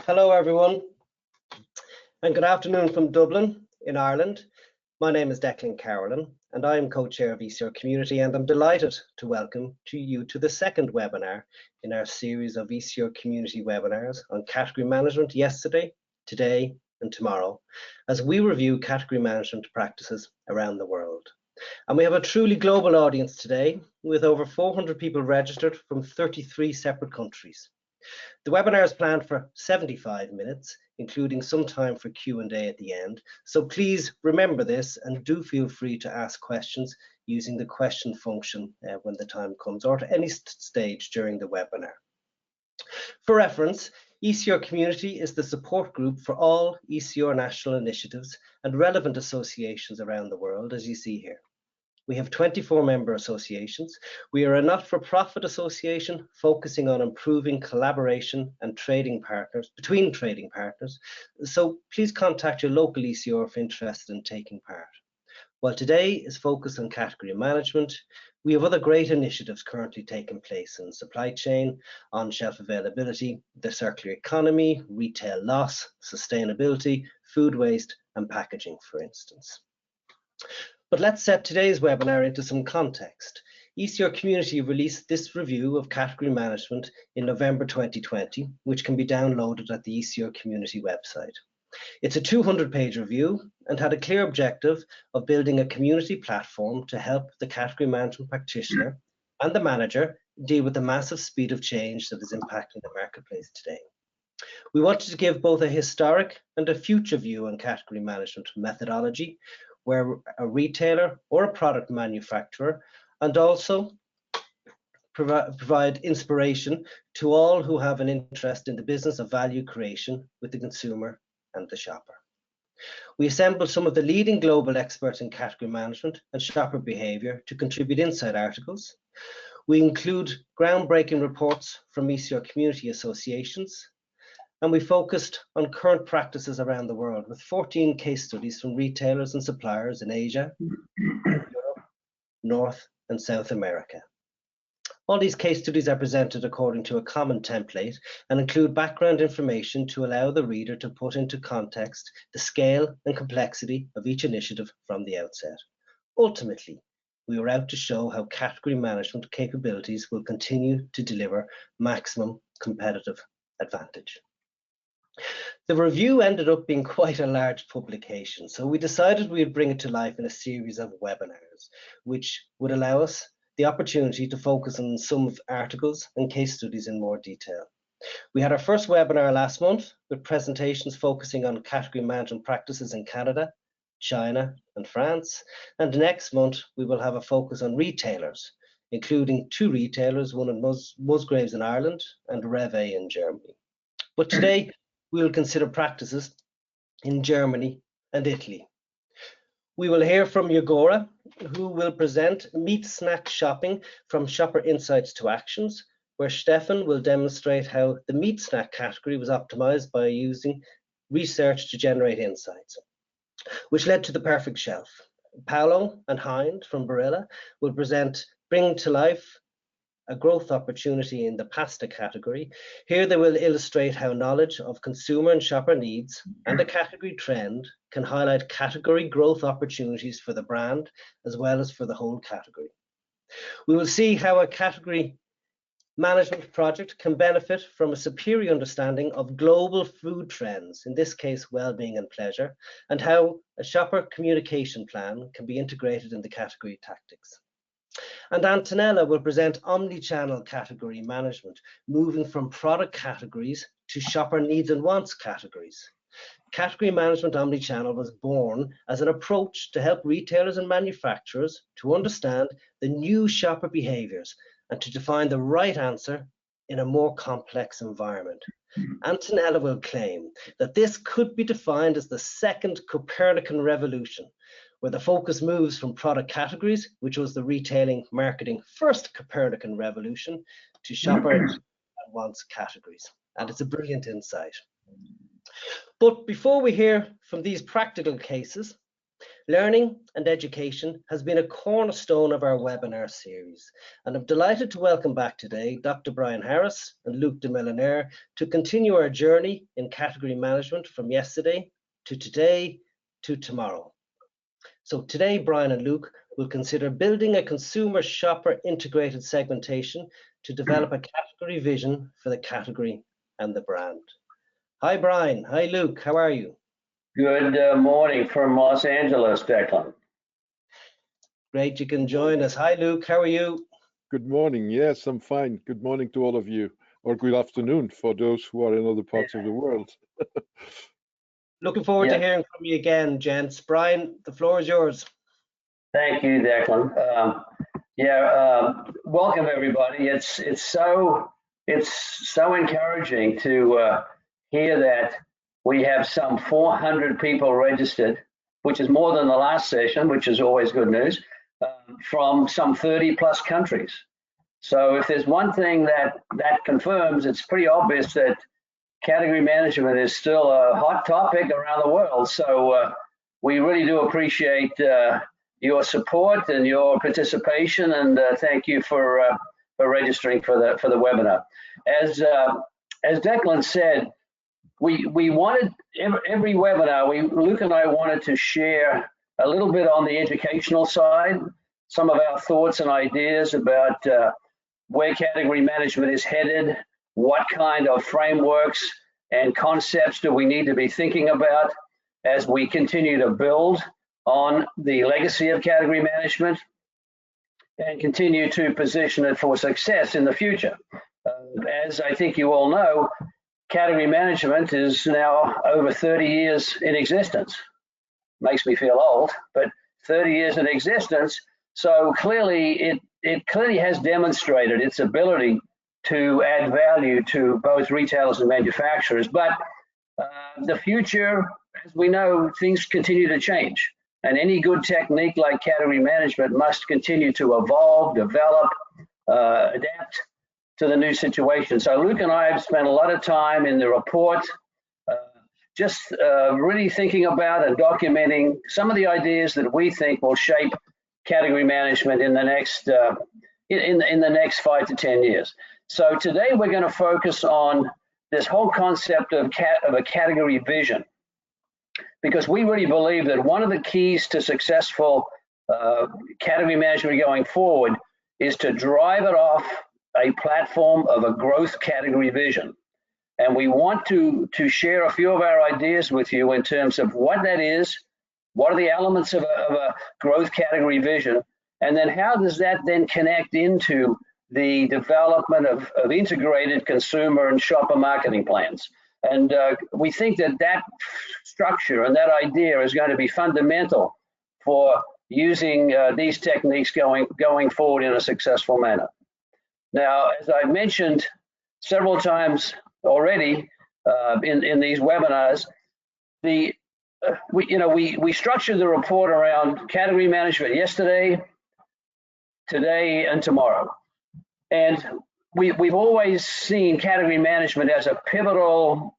Hello everyone, and good afternoon from Dublin in Ireland. My name is Declan Carolyn, and I am co-chair of ECR Community, and I'm delighted to welcome you to the second webinar in our series of ECR Community webinars on category management yesterday, today, and tomorrow, as we review category management practices around the world. And we have a truly global audience today, with over 400 people registered from 33 separate countries. The webinar is planned for 75 minutes, including some time for Q&A at the end. So please remember this and do feel free to ask questions using the question function when the time comes, or at any stage during the webinar. For reference, ECR Community is the support group for all ECR national initiatives and relevant associations around the world, as you see here. We have 24 member associations. We are a not-for-profit association focusing on improving collaboration and trading partners between trading partners. So please contact your local ECR if interested in taking part. While today is focused on category management, we have other great initiatives currently taking place in supply chain, on-shelf availability, the circular economy, retail loss, sustainability, food waste, and packaging, for instance. But let's set today's webinar into some context. ECR Community released this review of category management in November 2020, which can be downloaded at the ECR Community website. It's a 200-page review and had a clear objective of building a community platform to help the category management practitioner and the manager deal with the massive speed of change that is impacting the marketplace today. We wanted to give both a historic and a future view on category management methodology, where a retailer or a product manufacturer, and also provide inspiration to all who have an interest in the business of value creation with the consumer and the shopper. We assembled some of the leading global experts in category management and shopper behavior to contribute insight articles. We include groundbreaking reports from ECR community associations, and we focused on current practices around the world with 14 case studies from retailers and suppliers in Asia, Europe, North and South America. All these case studies are presented according to a common template and include background information to allow the reader to put into context the scale and complexity of each initiative from the outset. Ultimately, we were out to show how category management capabilities will continue to deliver maximum competitive advantage. The review ended up being quite a large publication, so we decided we would bring it to life in a series of webinars, which would allow us the opportunity to focus on some of articles and case studies in more detail. We had our first webinar last month with presentations focusing on category management practices in Canada, China, and France, and next month we will have a focus on retailers, including 2 retailers, one in Musgraves in Ireland and Rewe in Germany. But today, we will consider practices in Germany and Italy. We will hear from Yagora, who will present meat snack shopping from shopper insights to actions, where Stefan will demonstrate how the meat snack category was optimized by using research to generate insights, which led to the perfect shelf. Paolo and Hind from Barilla will bring to life a growth opportunity in the pasta category. Here they will illustrate how knowledge of consumer and shopper needs and a category trend can highlight category growth opportunities for the brand as well as for the whole category. We will see how a category management project can benefit from a superior understanding of global food trends, in this case well-being and pleasure, and how a shopper communication plan can be integrated in the category tactics. And Antonella will present Omnichannel Category Management, moving from product categories to shopper needs and wants categories. Category Management Omnichannel was born as an approach to help retailers and manufacturers to understand the new shopper behaviors and to define the right answer in a more complex environment. Antonella will claim that this could be defined as the second Copernican revolution, where the focus moves from product categories, which was the retailing marketing first Copernican revolution, to shopper and wants categories. And it's a brilliant insight. But before we hear from these practical cases, Learning and education has been a cornerstone of our webinar series, and I'm delighted to welcome back today Dr. Brian Harris and Luc de Millionaire to continue our journey in category management from yesterday to today to tomorrow. So today, Brian and Luc will consider building a consumer shopper integrated segmentation to develop a category vision for the category and the brand. Hi, Brian. Hi, Luc. How are you? Good morning from Los Angeles, Declan. Great you can join us. Hi, Luc. How are you? Good morning. Yes, I'm fine. Good morning to all of you, or good afternoon for those who are in other parts of the world. Looking forward to hearing from you again, gents. Brian, the floor is yours. Thank you, Declan. Welcome everybody. It's so encouraging to hear that we have some 400 people registered, which is more than the last session, which is always good news, from some 30 plus countries. So if there's one thing that confirms, it's pretty obvious that category management is still a hot topic around the world. So we really do appreciate your support and your participation, and thank you for registering for the webinar. As Declan said, we wanted every webinar. Luc and I wanted to share a little bit on the educational side, some of our thoughts and ideas about where category management is headed, what kind of frameworks and concepts do we need to be thinking about as we continue to build on the legacy of category management and continue to position it for success in the future. As I think you all know, category management is now over 30 years in existence. Makes me feel old, but 30 years in existence. So clearly, it clearly has demonstrated its ability to add value to both retailers and manufacturers. But the future, as we know, things continue to change. And any good technique like category management must continue to evolve, develop, adapt to the new situation. So Luc and I have spent a lot of time in the report really thinking about and documenting some of the ideas that we think will shape category management in the next in the next 5 to 10 years. So today we're going to focus on this whole concept of a category vision, because we really believe that one of the keys to successful category management going forward is to drive it off a platform of a growth category vision. And we want to share a few of our ideas with you in terms of what that is, what are the elements of a growth category vision, and then how does that then connect into the development of integrated consumer and shopper marketing plans. And we think that structure and that idea is going to be fundamental for using these techniques going forward in a successful manner. Now, as I've mentioned several times already in these webinars, we structured the report around category management yesterday, today, and tomorrow. And we've always seen category management as a pivotal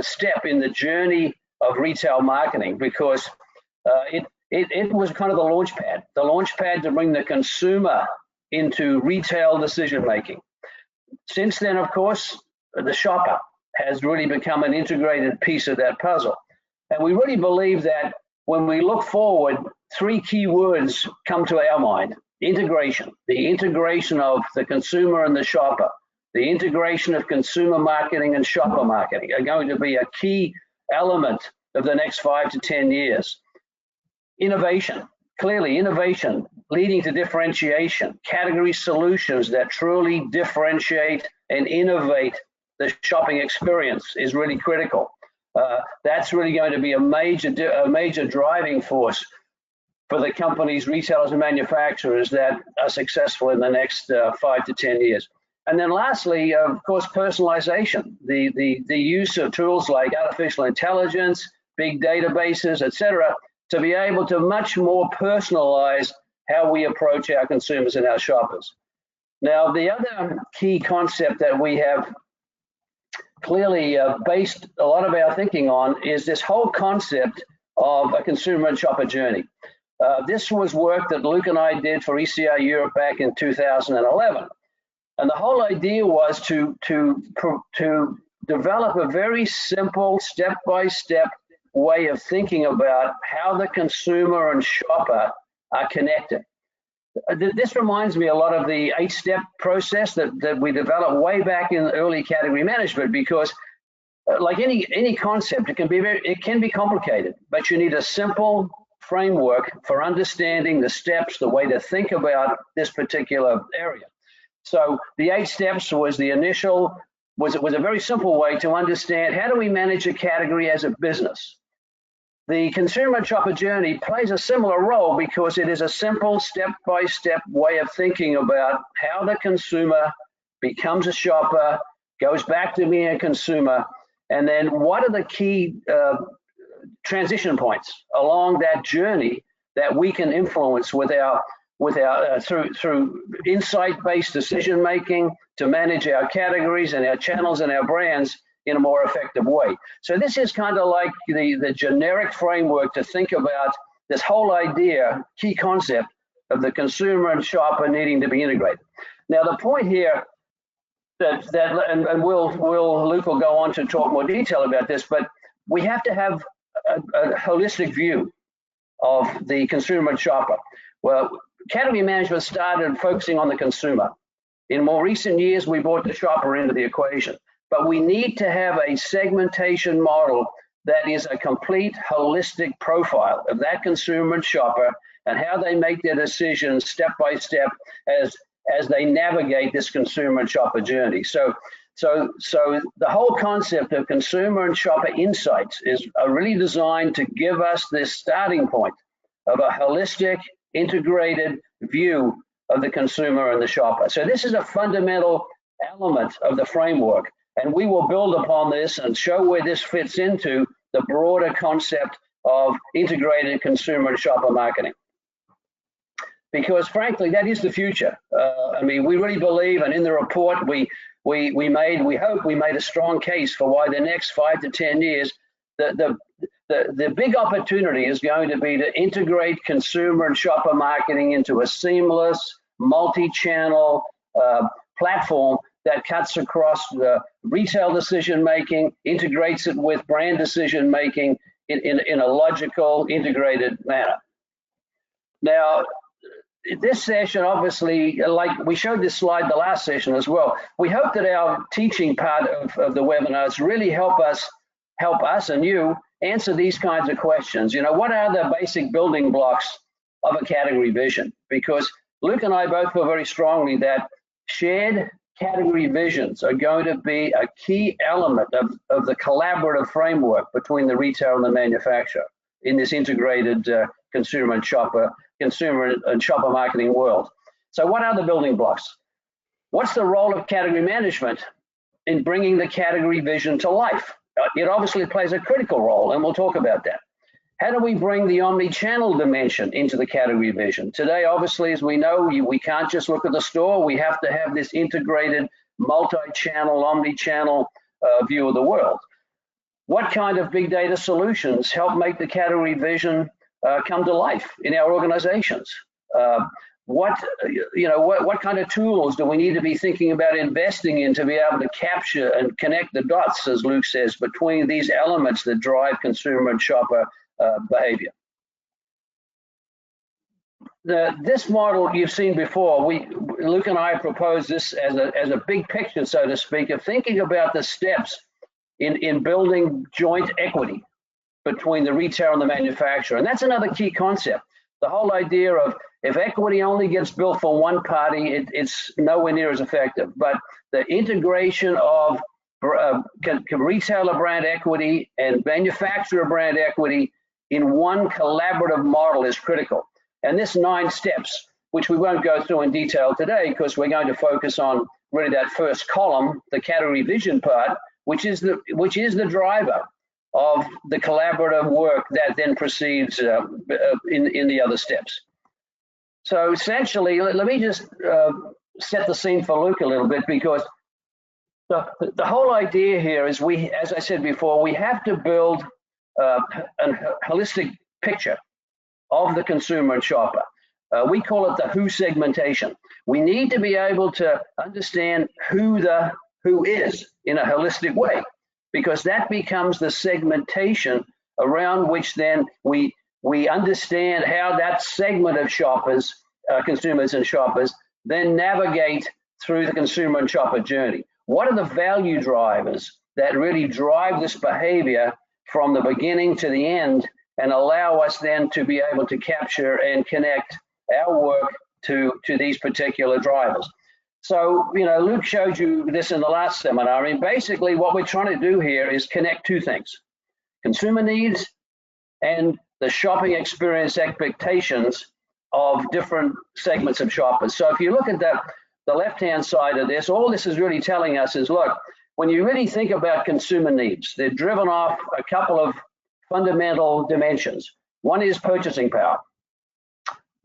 step in the journey of retail marketing, because it was kind of the launch pad to bring the consumer into retail decision making. Since then, of course, the shopper has really become an integrated piece of that puzzle. And we really believe that when we look forward, 3 key words come to our mind. Integration, the integration of the consumer and the shopper, the integration of consumer marketing and shopper marketing are going to be a key element of the next 5 to 10 years. Innovation, clearly innovation leading to differentiation, category solutions that truly differentiate and innovate the shopping experience is really critical. That's really going to be a major driving force for the companies, retailers, and manufacturers that are successful in the next 5 to 10 years. And then lastly, of course, personalization, the use of tools like artificial intelligence, big databases, etc., to be able to much more personalize how we approach our consumers and our shoppers. Now, the other key concept that we have clearly based a lot of our thinking on is this whole concept of a consumer and shopper journey. This was work that Luke and I did for ECR Europe back in 2011. And the whole idea was to develop a very simple step-by-step way of thinking about how the consumer and shopper are connected. This reminds me a lot of the 8-step process that we developed way back in early category management, because like any concept, it can be complicated, but you need a simple framework for understanding the steps, the way to think about this particular area. So the 8 steps was the initial, was a very simple way to understand how do we manage a category as a business. The consumer and shopper journey plays a similar role because it is a simple step-by-step way of thinking about how the consumer becomes a shopper, goes back to being a consumer, and then what are the key transition points along that journey that we can influence with our through insight-based decision making to manage our categories and our channels and our brands in a more effective way. So this is kind of like the generic framework to think about this whole idea, key concept of the consumer and shopper needing to be integrated. Now the point here and Luke will go on to talk more detail about this, but we have to have a holistic view of the consumer and shopper. Well, category management started focusing on the consumer. In more recent years, we brought the shopper into the equation. But we need to have a segmentation model that is a complete holistic profile of that consumer and shopper and how they make their decisions step by step as they navigate this consumer and shopper journey. So the whole concept of consumer and shopper insights is really designed to give us this starting point of a holistic, integrated view of the consumer and the shopper. So this is a fundamental element of the framework. And we will build upon this and show where this fits into the broader concept of integrated consumer and shopper marketing. Because frankly, that is the future. I mean, we really believe, and in the report we hope we made a strong case for why the next 5 to 10 years, the big opportunity is going to be to integrate consumer and shopper marketing into a seamless, multi-channel platform that cuts across the retail decision-making, integrates it with brand decision-making in a logical, integrated manner. Now, this session, obviously, like we showed this slide the last session as well, we hope that our teaching part of the webinars really help us and you answer these kinds of questions. You know, what are the basic building blocks of a category vision? Because Luke and I both feel very strongly that shared category visions are going to be a key element of the collaborative framework between the retailer and the manufacturer in this integrated consumer and shopper marketing world. So what are the building blocks? What's the role of category management in bringing the category vision to life? It obviously plays a critical role, and we'll talk about that. How do we bring the omni-channel dimension into the category vision? Today, obviously, as we know, we can't just look at the store. We have to have this integrated, multi-channel, omni-channel view of the world. What kind of big data solutions help make the category vision come to life in our organizations? What kind of tools do we need to be thinking about investing in to be able to capture and connect the dots, as Luke says, between these elements that drive consumer and shopper behavior? This model you've seen before. Luke and I proposed this as a big picture, so to speak, of thinking about the steps in building joint equity between the retailer and the manufacturer. And that's another key concept. The whole idea of if equity only gets built for one party, it's nowhere near as effective. But the integration of retailer brand equity and manufacturer brand equity in one collaborative model is critical. And this 9 steps, which we won't go through in detail today because we're going to focus on really that first column, the category vision part, which is the driver of the collaborative work that then proceeds in the other steps. So essentially, let me just set the scene for Luke a little bit, because the whole idea here is as I said before, we have to build a holistic picture of the consumer and shopper. We call it the who segmentation. We need to be able to understand who is in a holistic way, because that becomes the segmentation around which then we understand how that segment of shoppers, consumers and shoppers, then navigate through the consumer and shopper journey. What are the value drivers that really drive this behavior from the beginning to the end and allow us then to be able to capture and connect our work to these particular drivers? So, Luke showed you this in the last seminar. I mean, basically what we're trying to do here is connect two things: consumer needs and the shopping experience expectations of different segments of shoppers. So if you look at the left-hand side of this, all this is really telling us is, look, when you really think about consumer needs, they're driven off a couple of fundamental dimensions. One is purchasing power.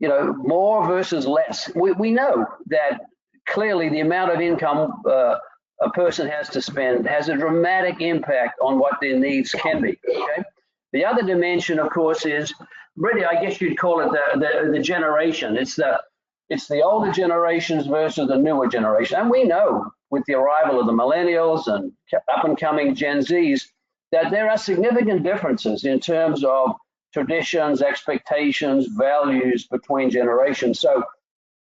More versus less. We know that clearly the amount of income a person has to spend has a dramatic impact on what their needs can be. Okay. The other dimension, of course, is really, I guess you'd call it the generation. It's the older generations versus the newer generation. And we know with the arrival of the millennials and up and coming Gen Zs that there are significant differences in terms of traditions, expectations, values between generations. So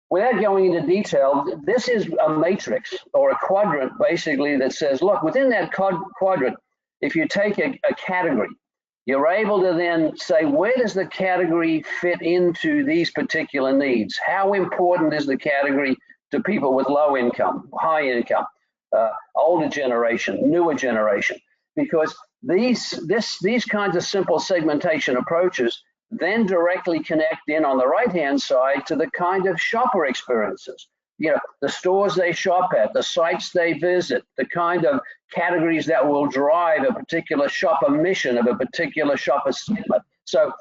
without going into detail, this is a matrix or a quadrant basically that says, look, within that quadrant, if you take a category, you're able to then say, where does the category fit into these particular needs? How important is the category to people with low income, high income, older generation, newer generation? Because these kinds of simple segmentation approaches then directly connect in on the right-hand side to the kind of shopper experiences. The stores they shop at, the sites they visit, the kind of categories that will drive a particular shopper mission of a particular shopper segment. So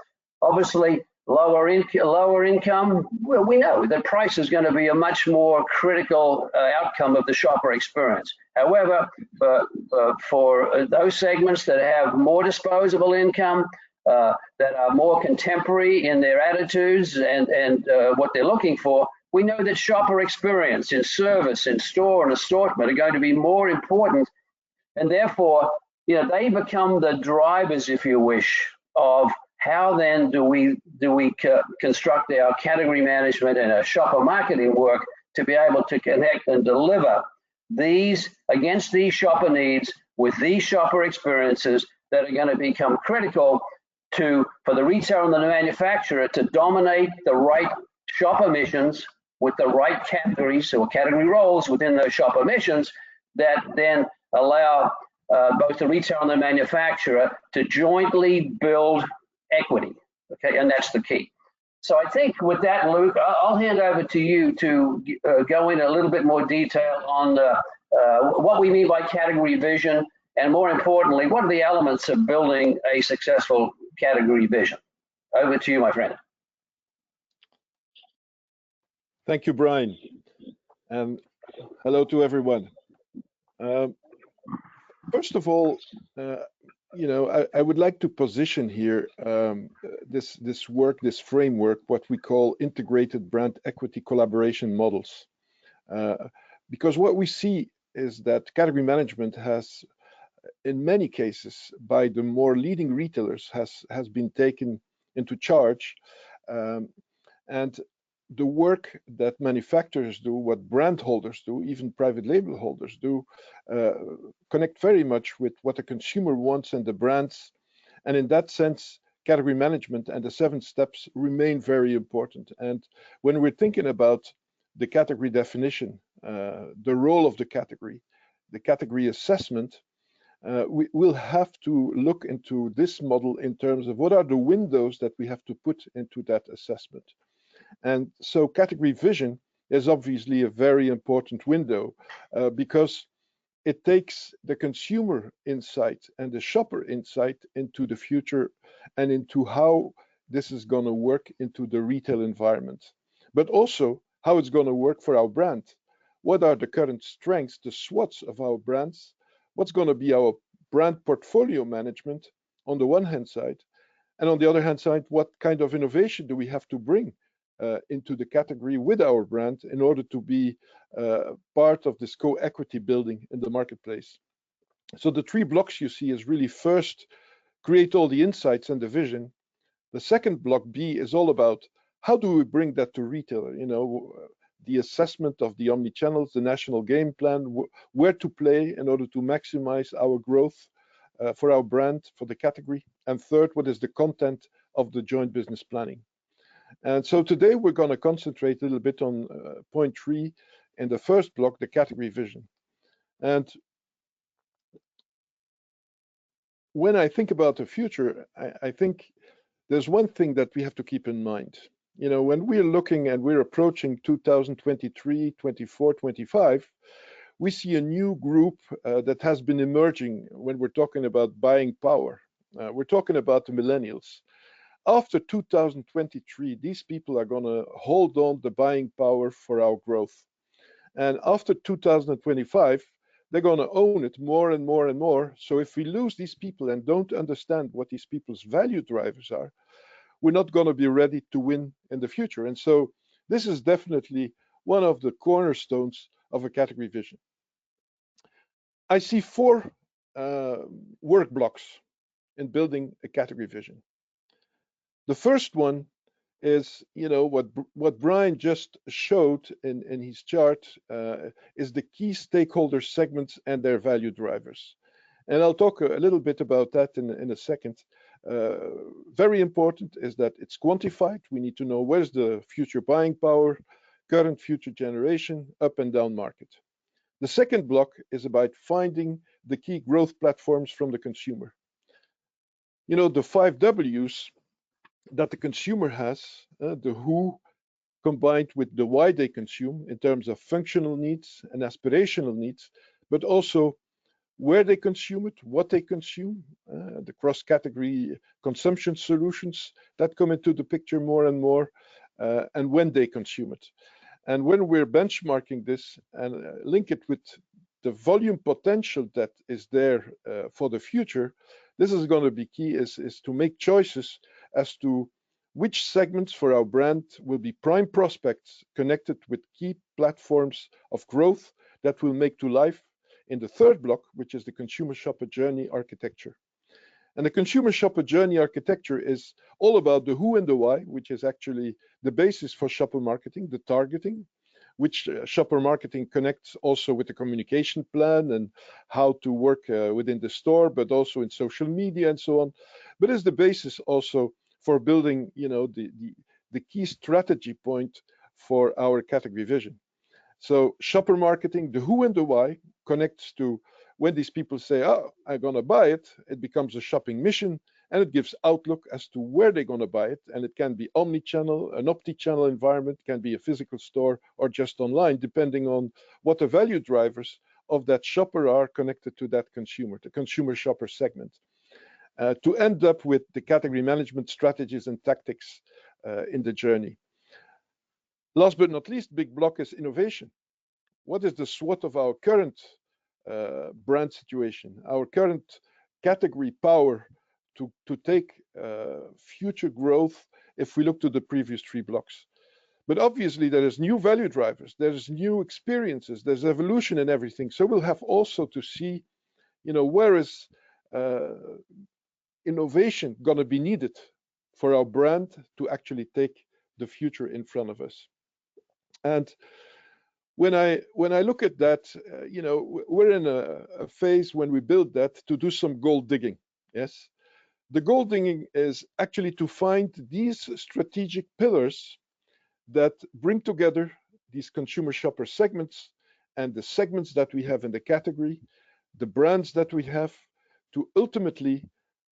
obviously lower income, well, we know that price is going to be a much more critical outcome of the shopper experience. However, for those segments that have more disposable income, that are more contemporary in their attitudes and what they're looking for, we know that shopper experience in service, in store and assortment are going to be more important, and therefore, they become the drivers, if you wish, of how then do we construct our category management and our shopper marketing work to be able to connect and deliver these against these shopper needs with these shopper experiences that are going to become critical for the retailer and the manufacturer to dominate the right shopper missions with the right categories or category roles within those shopper missions that then allow both the retailer and the manufacturer to jointly build equity. Okay, and that's the key. So I think with that, Luke, I'll hand over to you to go in a little bit more detail on what we mean by category vision, and more importantly, what are the elements of building a successful category vision. Over to you, my friend. Thank you, Brian, and hello to everyone. First of all, I would like to position here this framework, what we call integrated brand equity collaboration models, because what we see is that category management has, in many cases, by the more leading retailers, has been taken into charge, and the work that manufacturers do, what brand holders do, even private label holders do, connect very much with what the consumer wants and the brands. And in that sense, category management and the 7 steps remain very important. And when we're thinking about the category definition, the role of the category assessment, we'll have to look into this model in terms of what are the windows that we have to put into that assessment. And so category vision is obviously a very important window because it takes the consumer insight and the shopper insight into the future and into how this is going to work into the retail environment, but also how it's going to work for our brand. What are the current strengths, the SWOTs of our brands? What's going to be our brand portfolio management? on the one hand side, and on the other hand side, what kind of innovation do we have to bring into the category with our brand in order to be part of this co-equity building in the marketplace. So the 3 blocks you see is really first, create all the insights and the vision. The second block B is all about how do we bring that to retailer, the assessment of the omnichannels, the national game plan, where to play in order to maximize our growth for our brand, for the category. And third, what is the content of the joint business planning? And so today we're going to concentrate a little bit on point 3 in the first block, the category vision. And when I think about the future, I think there's one thing that we have to keep in mind. When we're looking and we're approaching 2023, 24, 25, we see a new group that has been emerging when we're talking about buying power. We're talking about the millennials. After 2023, these people are going to hold on the buying power for our growth. And after 2025, they're going to own it more and more and more. So if we lose these people and don't understand what these people's value drivers are, we're not going to be ready to win in the future. And so this is definitely one of the cornerstones of a category vision. I see 4 work blocks in building a category vision. The first one is, what Brian just showed in his chart is the key stakeholder segments and their value drivers. And I'll talk a little bit about that in a second. Very important is that it's quantified. We need to know where's the future buying power, current future generation, up and down market. The second block is about finding the key growth platforms from the consumer. The 5 W's that the consumer has, the who combined with the why they consume in terms of functional needs and aspirational needs, but also where they consume it, what they consume, the cross-category consumption solutions that come into the picture more and more, and when they consume it. And when we're benchmarking this and link it with the volume potential that is there for the future, this is going to be key, is to make choices as to which segments for our brand will be prime prospects connected with key platforms of growth that will make to life in the third block, which is the consumer shopper journey architecture. And the consumer shopper journey architecture is all about the who and the why, which is actually the basis for shopper marketing, the targeting, which shopper marketing connects also with the communication plan and how to work within the store, but also in social media and so on. But is the basis also for building, the key strategy point for our category vision. So shopper marketing, the who and the why connects to when these people say, oh, I'm going to buy it, it becomes a shopping mission, and it gives outlook as to where they're going to buy it. And it can be omnichannel, an omnichannel environment, can be a physical store or just online, depending on what the value drivers of that shopper are connected to that consumer, the consumer shopper segment. To end up with the category management strategies and tactics in the journey. Last but not least, big block is innovation. What is the SWOT of our current brand situation, our current category power to take future growth if we look to the previous 3 blocks? But obviously there is new value drivers, there's new experiences, there's evolution in everything. So we'll have also to see, where is innovation going to be needed for our brand to actually take the future in front of us. And when I look at that, we're in a phase when we build that to do some gold digging. Yes, the gold digging is actually to find these strategic pillars that bring together these consumer shopper segments and the segments that we have in the category, the brands that we have, to ultimately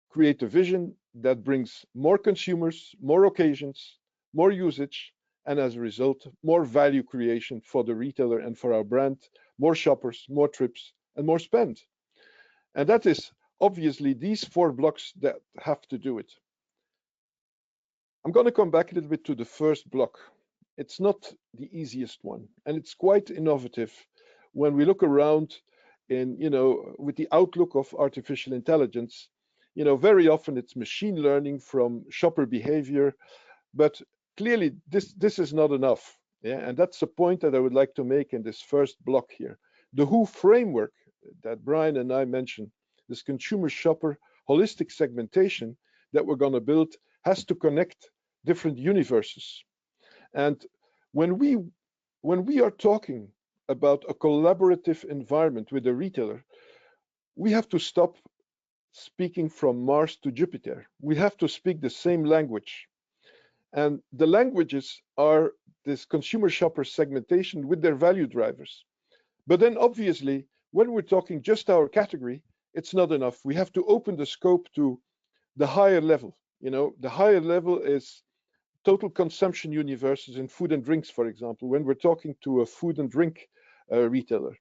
create a vision that brings more consumers, more occasions, more usage, and as a result, more value creation for the retailer and for our brand, more shoppers, more trips, and more spend. And that is obviously these 4 blocks that have to do it. I'm going to come back a little bit to the first block. It's not the easiest one, and it's quite innovative when we look around in, with the outlook of artificial intelligence. very often it's machine learning from shopper behavior, but clearly this is not enough. Yeah, and that's the point that I would like to make in this first block here. The WHO framework that Brian and I mentioned, this consumer shopper holistic segmentation that we're going to build, has to connect different universes. And when we are talking about a collaborative environment with a retailer, we have to stop speaking from Mars to Jupiter. We have to speak the same language. And the languages are this consumer shopper segmentation with their value drivers. But then obviously, when we're talking just our category, it's not enough. We have to open the scope to the higher level. The higher level is total consumption universes in food and drinks, for example, when we're talking to a food and drink retailer.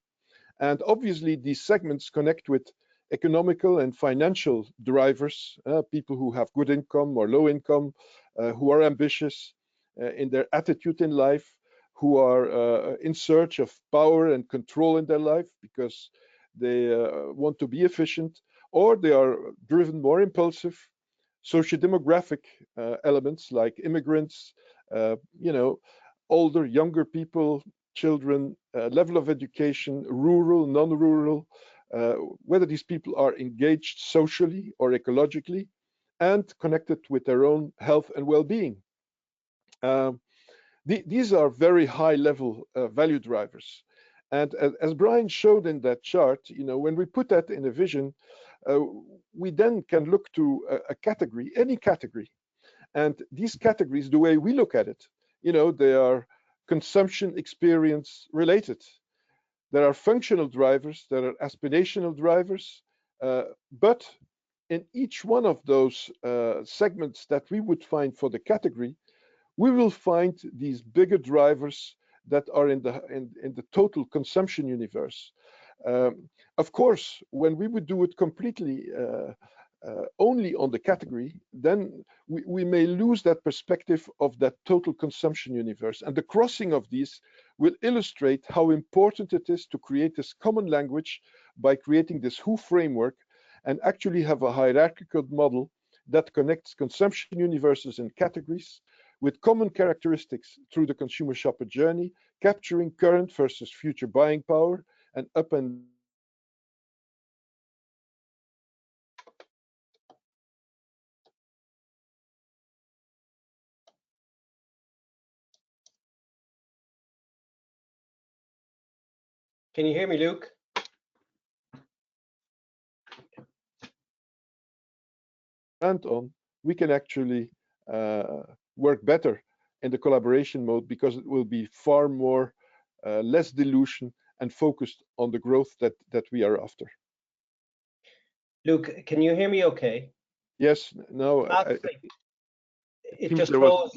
And obviously, these segments connect with economical and financial drivers, people who have good income or low income, who are ambitious in their attitude in life, who are in search of power and control in their life because they want to be efficient, or they are driven more impulsive. Socio-demographic elements like immigrants, older, younger people, children, level of education, rural, non-rural, whether these people are engaged socially or ecologically, and connected with their own health and well-being. These are very high-level value drivers. And as Brian showed in that chart, when we put that in a vision, we then can look to a category, any category. And these categories, the way we look at it, they are consumption experience related. There are functional drivers, there are aspirational drivers, but in each one of those segments that we would find for the category, we will find these bigger drivers that are in the total consumption universe. Of course, when we would do it completely only on the category, then we may lose that perspective of that total consumption universe. And the crossing of these will illustrate how important it is to create this common language by creating this WHO framework and actually have a hierarchical model that connects consumption universes and categories with common characteristics through the consumer shopper journey, capturing current versus future buying power and up and Can you hear me, Luke? and on, we can actually work better in the collaboration mode because it will be far more less dilution and focused on the growth that we are after. Luke, can you hear me okay? Yes, no, it just froze.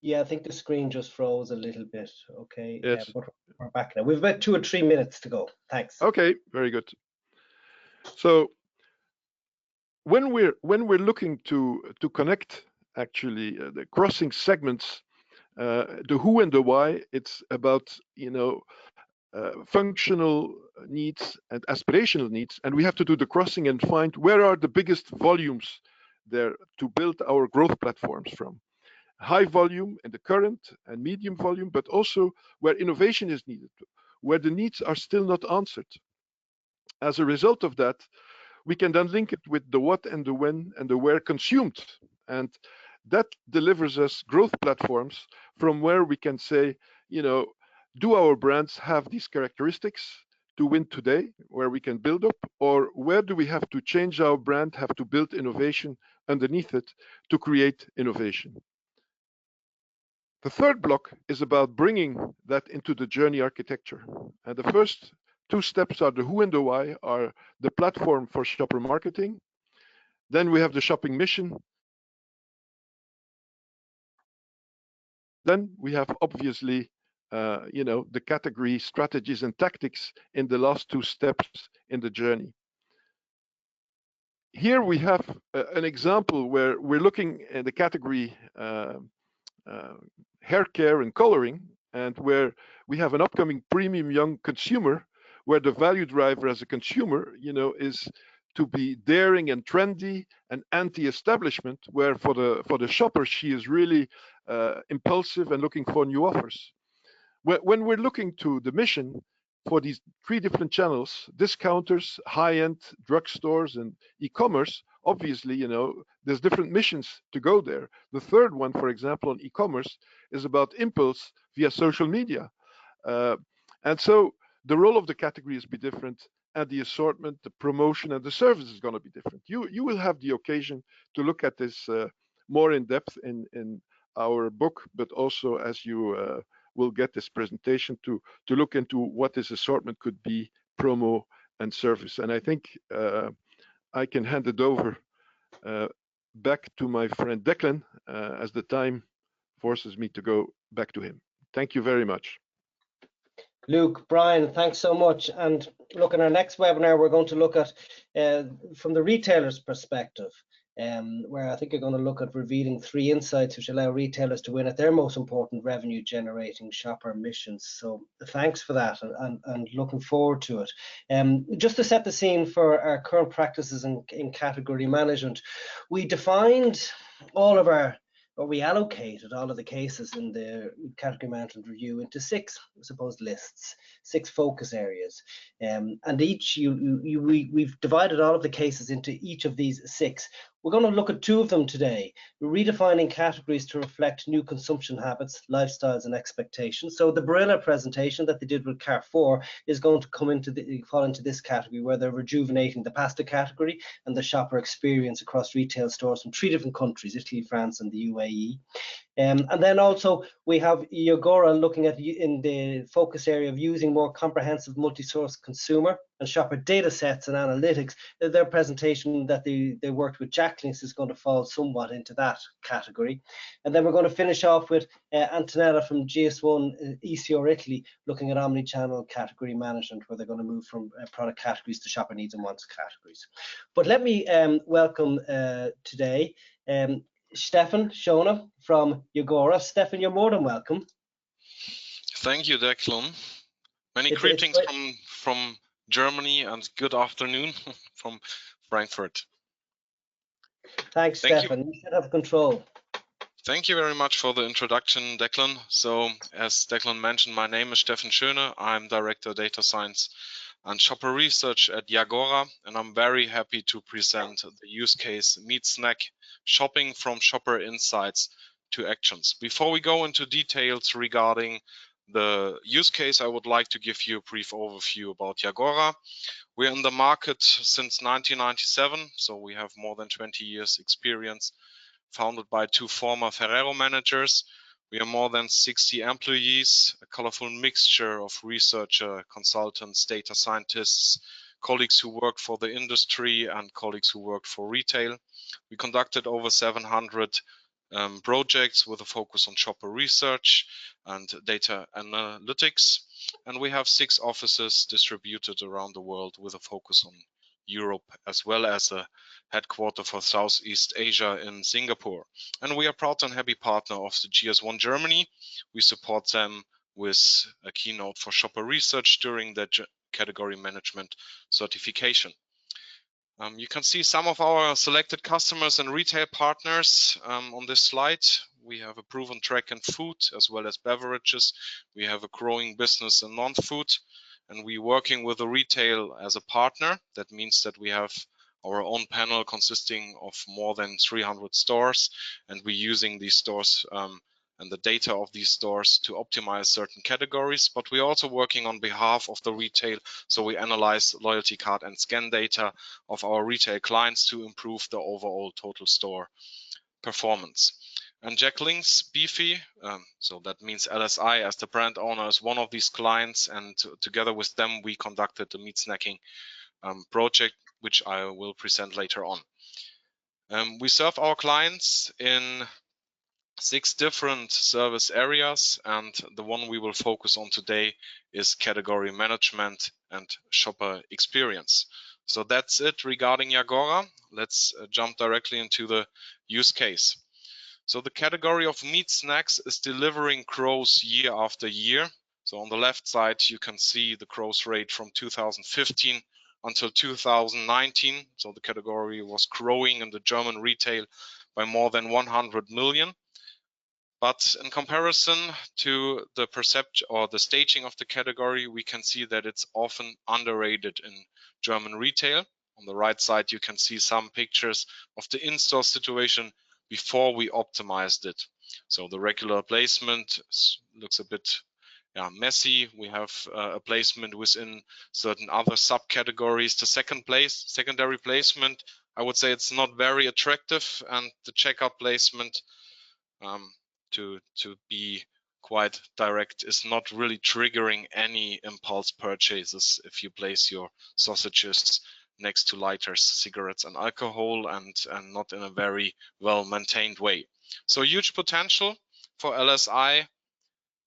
Yeah, I think the screen just froze a little bit. Okay, yes. but we're back now. We've about 2 or 3 minutes to go. Thanks. Okay, very good. So when we're looking to connect actually the crossing segments, the who and the why, it's about functional needs and aspirational needs, and we have to do the crossing and find where are the biggest volumes there to build our growth platforms from. High volume in the current and medium volume, but also where innovation is needed, where the needs are still not answered. As a result of that, we can then link it with the what and the when and the where consumed. And that delivers us growth platforms from where we can say, do our brands have these characteristics to win today, where we can build up, or where do we have to change our brand, have to build innovation underneath it to create innovation? The third block is about bringing that into the journey architecture. And the first 2 steps are the who and the why, are the platform for shopper marketing. Then we have the shopping mission. Then we have obviously, the category strategies and tactics in the last 2 steps in the journey. Here we have an example where we're looking at the category hair care and coloring, and where we have an upcoming premium young consumer, where the value driver as a consumer, is to be daring and trendy and anti-establishment, where for the shopper, she is really impulsive and looking for new offers. When we're looking to the mission for these 3 different channels, discounters, high-end drugstores, and e-commerce, obviously, you know, there's different missions to go there. The third one, for example, on e-commerce is about impulse via social media. And so the role of the categories be different, and the assortment, the promotion, and the service is going to be different. You will have the occasion to look at this more in depth in our book, but also as you will get this presentation to look into what this assortment could be, promo and service. And I think I can hand it over back to my friend Declan as the time forces me to go back to him. Thank you very much. Luke, Brian, thanks so much. And look, in our next webinar, we're going to look at from the retailer's perspective, where I think you're going to look at revealing 3 insights which allow retailers to win at their most important revenue generating shopper missions. So thanks for that, and looking forward to it. Just to set the scene for our current practices in category management, we defined all of our, or we allocated all of the cases in the category management review into 6, I suppose, lists, 6 focus areas. And each, we've divided all of the cases into each of these 6. We're going to look at 2 of them today, redefining categories to reflect new consumption habits, lifestyles, and expectations. So the Barilla presentation that they did with Carrefour is going to fall into this category, where they're rejuvenating the pasta category and the shopper experience across retail stores from 3 different countries, Italy, France, and the UAE. And then also we have Yagora looking at, in the focus area of using more comprehensive multi-source consumer and shopper data sets and analytics. Their presentation that they worked with Jack Link is going to fall somewhat into that category. And then we're going to finish off with Antonella from GS1 ECR Italy looking at Omnichannel Category Management, where they're going to move from product categories to shopper needs and wants categories. But let me welcome today Stefan Schona from Yagora. Stefan, you're more than welcome. Thank you, Declan. Many greetings from Germany, and good afternoon from Frankfurt. Thanks, Stefan. You should have control. Thank you very much for the introduction, Declan. So, as Declan mentioned, my name is Stefan Schöne. I'm Director Data Science and Shopper Research at Yagora, and I'm very happy to present the use case Meat Snack Shopping from Shopper Insights to Actions. Before we go into details regarding the use case, I would like to give you a brief overview about Yagora. We're in the market since 1997, so we have more than 20 years experience, founded by 2 former Ferrero managers. We are more than 60 employees, a colorful mixture of researcher, consultants, data scientists, colleagues who work for the industry and colleagues who work for retail. We conducted over 700 projects with a focus on shopper research and data analytics. And we have 6 offices distributed around the world with a focus on Europe, as well as a headquarter for Southeast Asia in Singapore. And we are proud and happy partner of the GS1 Germany. We support them with a keynote for shopper research during their category management certification. You can see some of our selected customers and retail partners on this slide. We have a proven track in food as well as beverages. We have a growing business in non-food, and we're working with the retail as a partner. That means that we have our own panel consisting of more than 300 stores, and we're using these stores and the data of these stores to optimize certain categories, but we're also working on behalf of the retail. So we analyze loyalty card and scan data of our retail clients to improve the overall total store performance. And Jack Link's Bifi, so that means LSI as the brand owner, is one of these clients, and together with them we conducted the meat snacking project, which I will present later on. We serve our clients in 6 different service areas, and the one we will focus on today is category management and shopper experience. So that's it regarding Yagora. Let's jump directly into the use case. So the category of meat snacks is delivering growth year after year. So on the left side, you can see the growth rate from 2015 until 2019. So the category was growing in the German retail by more than 100 million. But in comparison to the perception or the staging of the category, we can see that it's often underrated in German retail. On the right side, you can see some pictures of the in-store situation before we optimized it. So the regular placement looks a bit messy. We have a placement within certain other subcategories. The secondary placement, I would say it's not very attractive, and the checkout placement, to be quite direct, is not really triggering any impulse purchases if you place your sausages next to lighters, cigarettes and alcohol, and not in a very well maintained way. So huge potential for LSI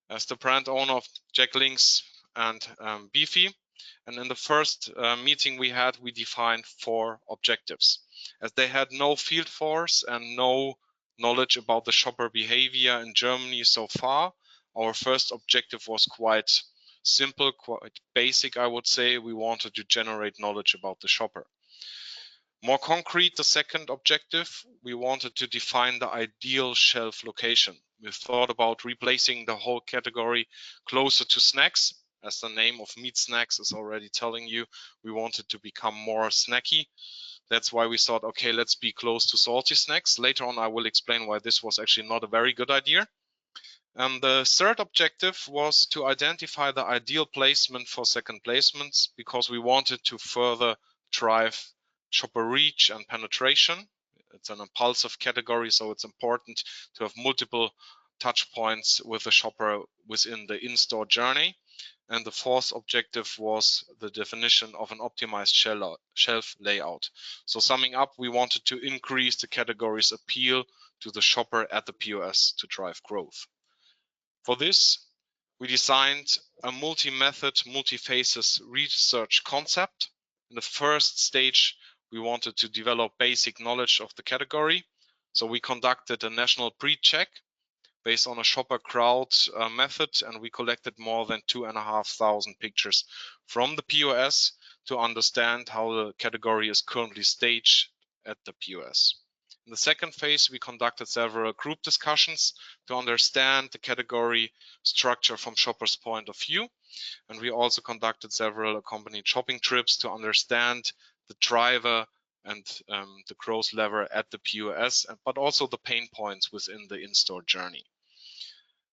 as the brand owner of Jack Links and Bifi. And in the first meeting we had, we defined 4 objectives. As they had no field force and no knowledge about the shopper behavior in Germany so far, our first objective was quite simple, quite basic, I would say. We wanted to generate knowledge about the shopper. More concrete, the second objective, we wanted to define the ideal shelf location. We thought about replacing the whole category closer to snacks. As the name of meatsnacks is already telling you, we wanted to become more snacky. That's why we thought, okay, let's be close to salty snacks. Later on, I will explain why this was actually not a very good idea. The third objective was to identify the ideal placement for second placements, because we wanted to further drive shopper reach and penetration. It's an impulsive category, so it's important to have multiple touch points with the shopper within the in-store journey. And the fourth objective was the definition of an optimized shelf layout. So summing up, we wanted to increase the category's appeal to the shopper at the POS to drive growth. For this, we designed a multi-method, multi-phases research concept. In the first stage, we wanted to develop basic knowledge of the category. So we conducted a national pre-check based on a shopper crowd method, and we collected more than 2,500 pictures from the POS to understand how the category is currently staged at the POS. In the second phase, we conducted several group discussions to understand the category structure from shoppers' point of view. And we also conducted several accompanied shopping trips to understand the driver and the growth lever at the POS, but also the pain points within the in-store journey.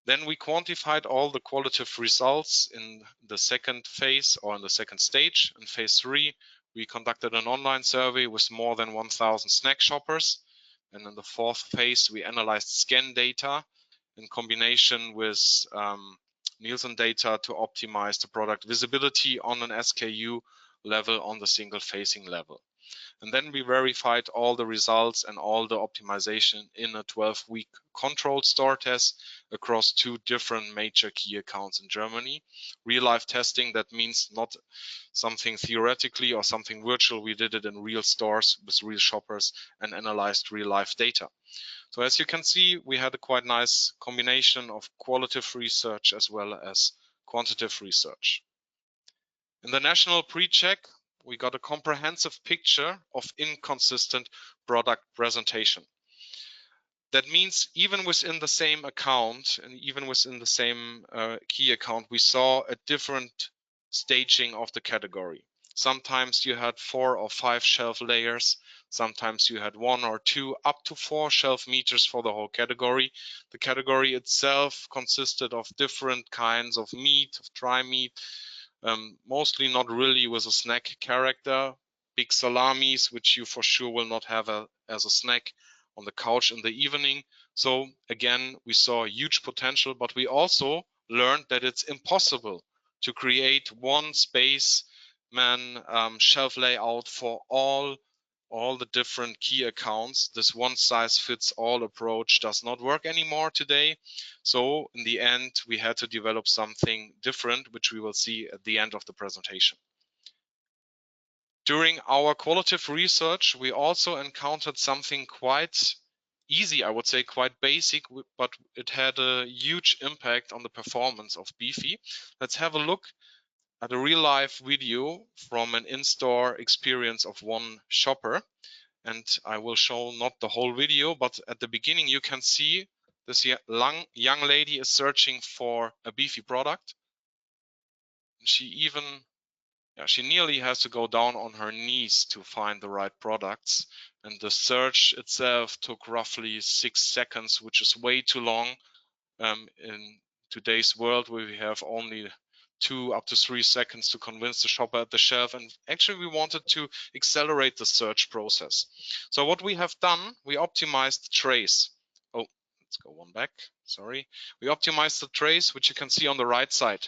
Then we quantified all the qualitative results in the second phase, or in the second stage. In phase 3, we conducted an online survey with more than 1,000 snack shoppers. And in the fourth phase, we analyzed scan data in combination with Nielsen data to optimize the product visibility on an SKU level, on the single facing level. And then we verified all the results and all the optimization in a 12-week controlled store test across 2 different major key accounts in Germany. Real-life testing, that means not something theoretically or something virtual. We did it in real stores with real shoppers and analyzed real-life data. So as you can see, we had a quite nice combination of qualitative research as well as quantitative research. In the national pre-check, we got a comprehensive picture of inconsistent product presentation. That means even within the same account and even within the same key account, we saw a different staging of the category. Sometimes you had 4 or 5 shelf layers. Sometimes you had 1 or 2, up to 4 shelf meters for the whole category. The category itself consisted of different kinds of meat, of dry meat, mostly not really with a snack character. Big salamis, which you for sure will not have as a snack on the couch in the evening. So again, we saw huge potential, but we also learned that it's impossible to create one space shelf layout for all the different key accounts. This one size fits all approach does not work anymore today. So in the end, we had to develop something different, which we will see at the end of the presentation. During our qualitative research, we also encountered something quite easy, I would say quite basic, but it had a huge impact on the performance of Bifi. Let's have a look at a real life video from an in-store experience of one shopper. And I will show not the whole video, but at the beginning you can see this young lady is searching for a Bifi product. She nearly has to go down on her knees to find the right products. And the search itself took roughly 6 seconds, which is way too long in today's world where we have only 2 up to 3 seconds to convince the shopper at the shelf. And actually we wanted to accelerate the search process. So what we have done, we optimized the trays. Oh, let's go one back, sorry. We optimized the trays, which you can see on the right side.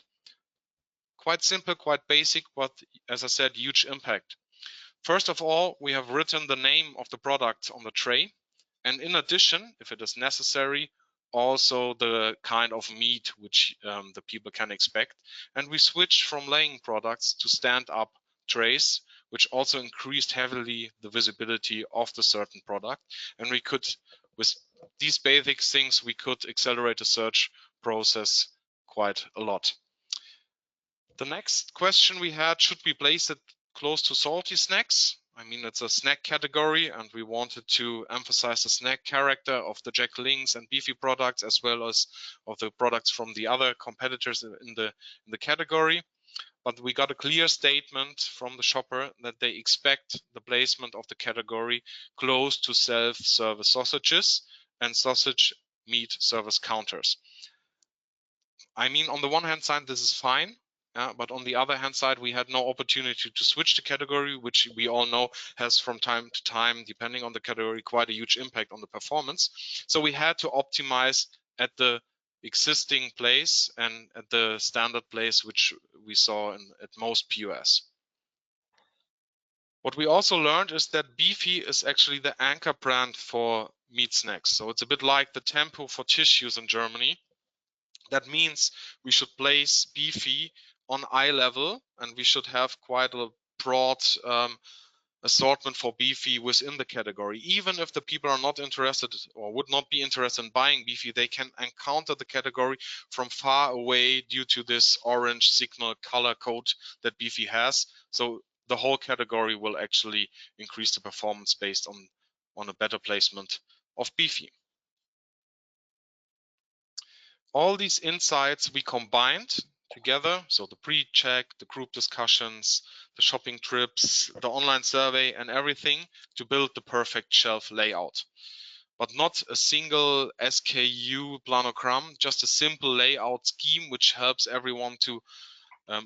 Quite simple, quite basic, but as I said, huge impact. First of all, we have written the name of the product on the tray. And in addition, if it is necessary, also the kind of meat which the people can expect. And we switched from laying products to stand-up trays, which also increased heavily the visibility of the certain product. And we could, with these basic things, we could accelerate the search process quite a lot. The next question we had, should we place it close to salty snacks? I mean, it's a snack category and we wanted to emphasize the snack character of the Jack Links and Bifi products, as well as of the products from the other competitors in the category. But we got a clear statement from the shopper that they expect the placement of the category close to self-service sausages and sausage meat service counters. I mean, on the one hand side, this is fine. But on the other hand side, we had no opportunity to switch the category, which we all know has from time to time, depending on the category, quite a huge impact on the performance. So we had to optimize at the existing place and at the standard place, which we saw at most POS. What we also learned is that Bifi is actually the anchor brand for meat snacks. So it's a bit like the Tempo for tissues in Germany. That means we should place Bifi on eye level, and we should have quite a broad assortment for Bifi within the category. Even if the people are not interested or would not be interested in buying Bifi, they can encounter the category from far away due to this orange signal color code that Bifi has. So the whole category will actually increase the performance based on a better placement of Bifi. All these insights we combined together, so the pre-check, the group discussions, the shopping trips, the online survey and everything to build the perfect shelf layout. But not a single SKU planogram, just a simple layout scheme which helps everyone to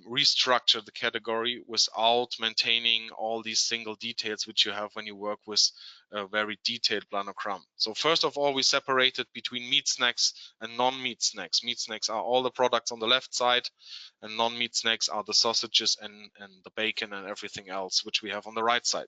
restructure the category without maintaining all these single details which you have when you work with a very detailed planogram. So first of all, we separated between meat snacks and non-meat snacks. Meat snacks are all the products on the left side, and non-meat snacks are the sausages and the bacon and everything else which we have on the right side.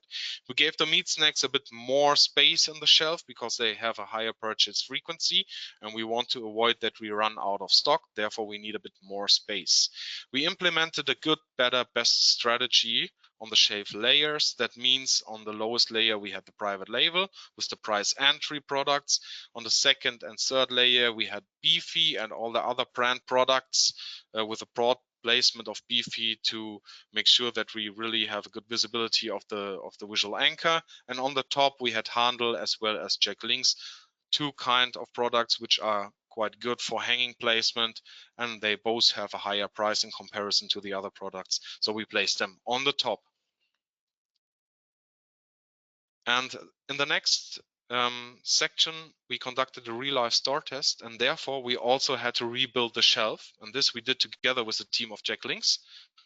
We gave the meat snacks a bit more space in the shelf because they have a higher purchase frequency, and we want to avoid that we run out of stock. Therefore, we need a bit more space. We implemented a good, better, best strategy on the shelf layers. That means on the lowest layer, we had the private label with the price entry products. On the second and third layer, we had Bifi and all the other brand products with a broad placement of Bifi to make sure that we really have a good visibility of the visual anchor. And on the top, we had Handel as well as Jack Links, two kind of products which are quite good for hanging placement, and they both have a higher price in comparison to the other products. So we placed them on the top. And in the next section, we conducted a real-life store test, and therefore we also had to rebuild the shelf. And this we did together with the team of Jack Links.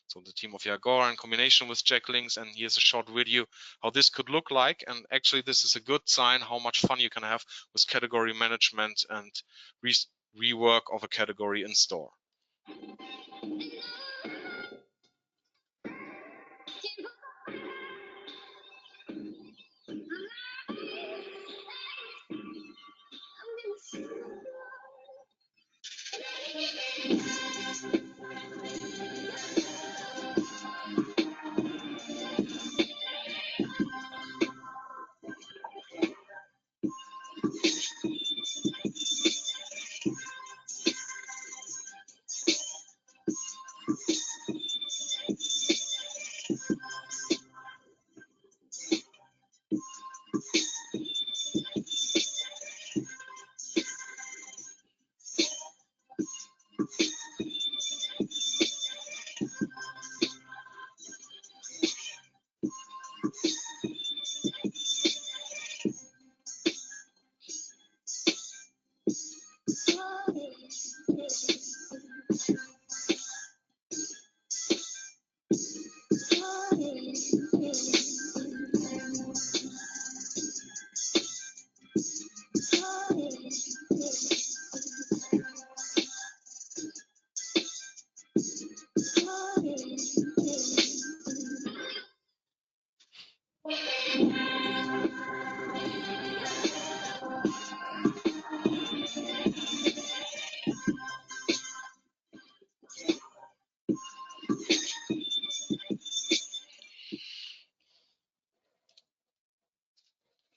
So the team of Yagora in combination with Jack Links, and here's a short video how this could look like. And actually this is a good sign how much fun you can have with category management and rework of a category in store.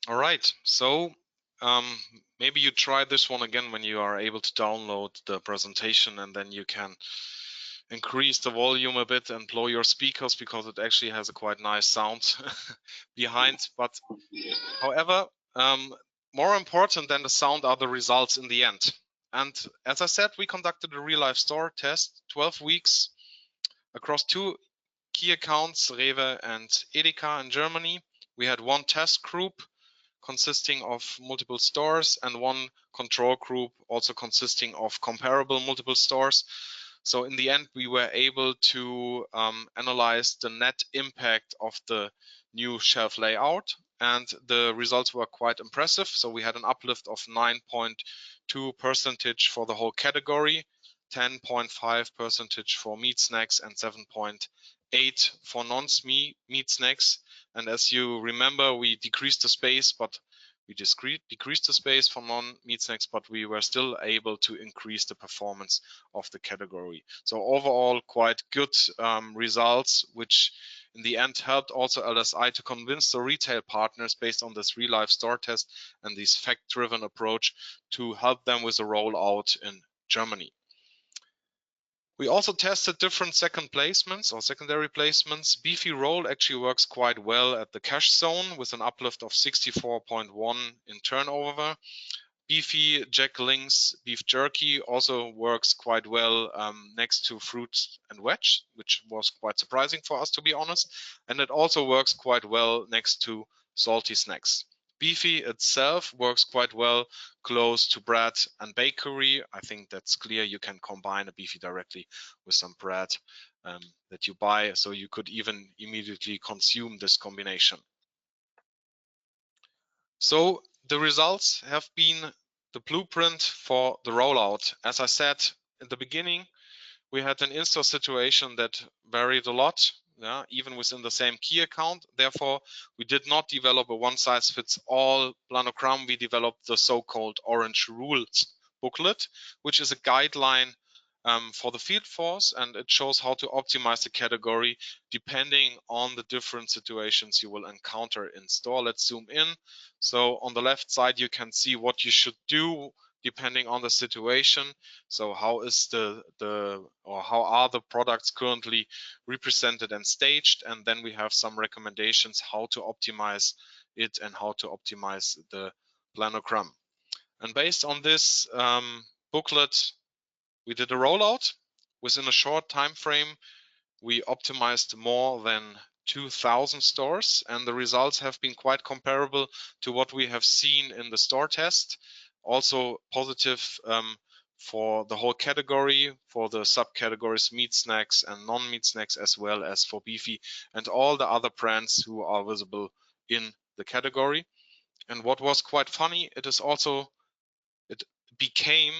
All right, so maybe you try this one again when you are able to download the presentation, and then you can increase the volume a bit and blow your speakers, because it actually has a quite nice sound behind. But however, more important than the sound are the results in the end. And as I said, we conducted a real life store test, 12 weeks across 2 key accounts, Rewe and Edeka in Germany. We had 1 test group consisting of multiple stores and 1 control group also consisting of comparable multiple stores. So in the end, we were able to analyze the net impact of the new shelf layout, and the results were quite impressive. So we had an uplift of 9.2% for the whole category, 10.5% for meat snacks, and 7.8% for non-meat snacks. And as you remember, we decreased the space, but we decreased the space for non-meat snacks, but we were still able to increase the performance of the category. So overall, quite good results, which in the end helped also LSI to convince the retail partners based on this real life store test and this fact-driven approach to help them with the rollout in Germany. We also tested different secondary placements. Bifi roll actually works quite well at the cash zone with an uplift of 64.1 in turnover. Bifi Jack Link's beef jerky also works quite well next to fruits and veg, which was quite surprising for us, to be honest. And it also works quite well next to salty snacks. Bifi itself works quite well close to bread and bakery. I think that's clear. You can combine a Bifi directly with some bread that you buy, so you could even immediately consume this combination. So the results have been the blueprint for the rollout. As I said in the beginning, we had an in-store situation that varied a lot, even within the same key account. Therefore, we did not develop a one-size-fits-all planogram. We developed the so-called Orange Rules booklet, which is a guideline for the field force, and it shows how to optimize the category depending on the different situations you will encounter in store. Let's zoom in. So on the left side, you can see what you should do depending on the situation. So how is how are the products currently represented and staged? And then we have some recommendations how to optimize it and how to optimize the planogram. And based on this booklet, we did a rollout. Within a short time frame, we optimized more than 2,000 stores, and the results have been quite comparable to what we have seen in the store test. Also positive for the whole category, for the subcategories meat snacks and non-meat snacks, as well as for Bifi and all the other brands who are visible in the category. And what was quite funny, it became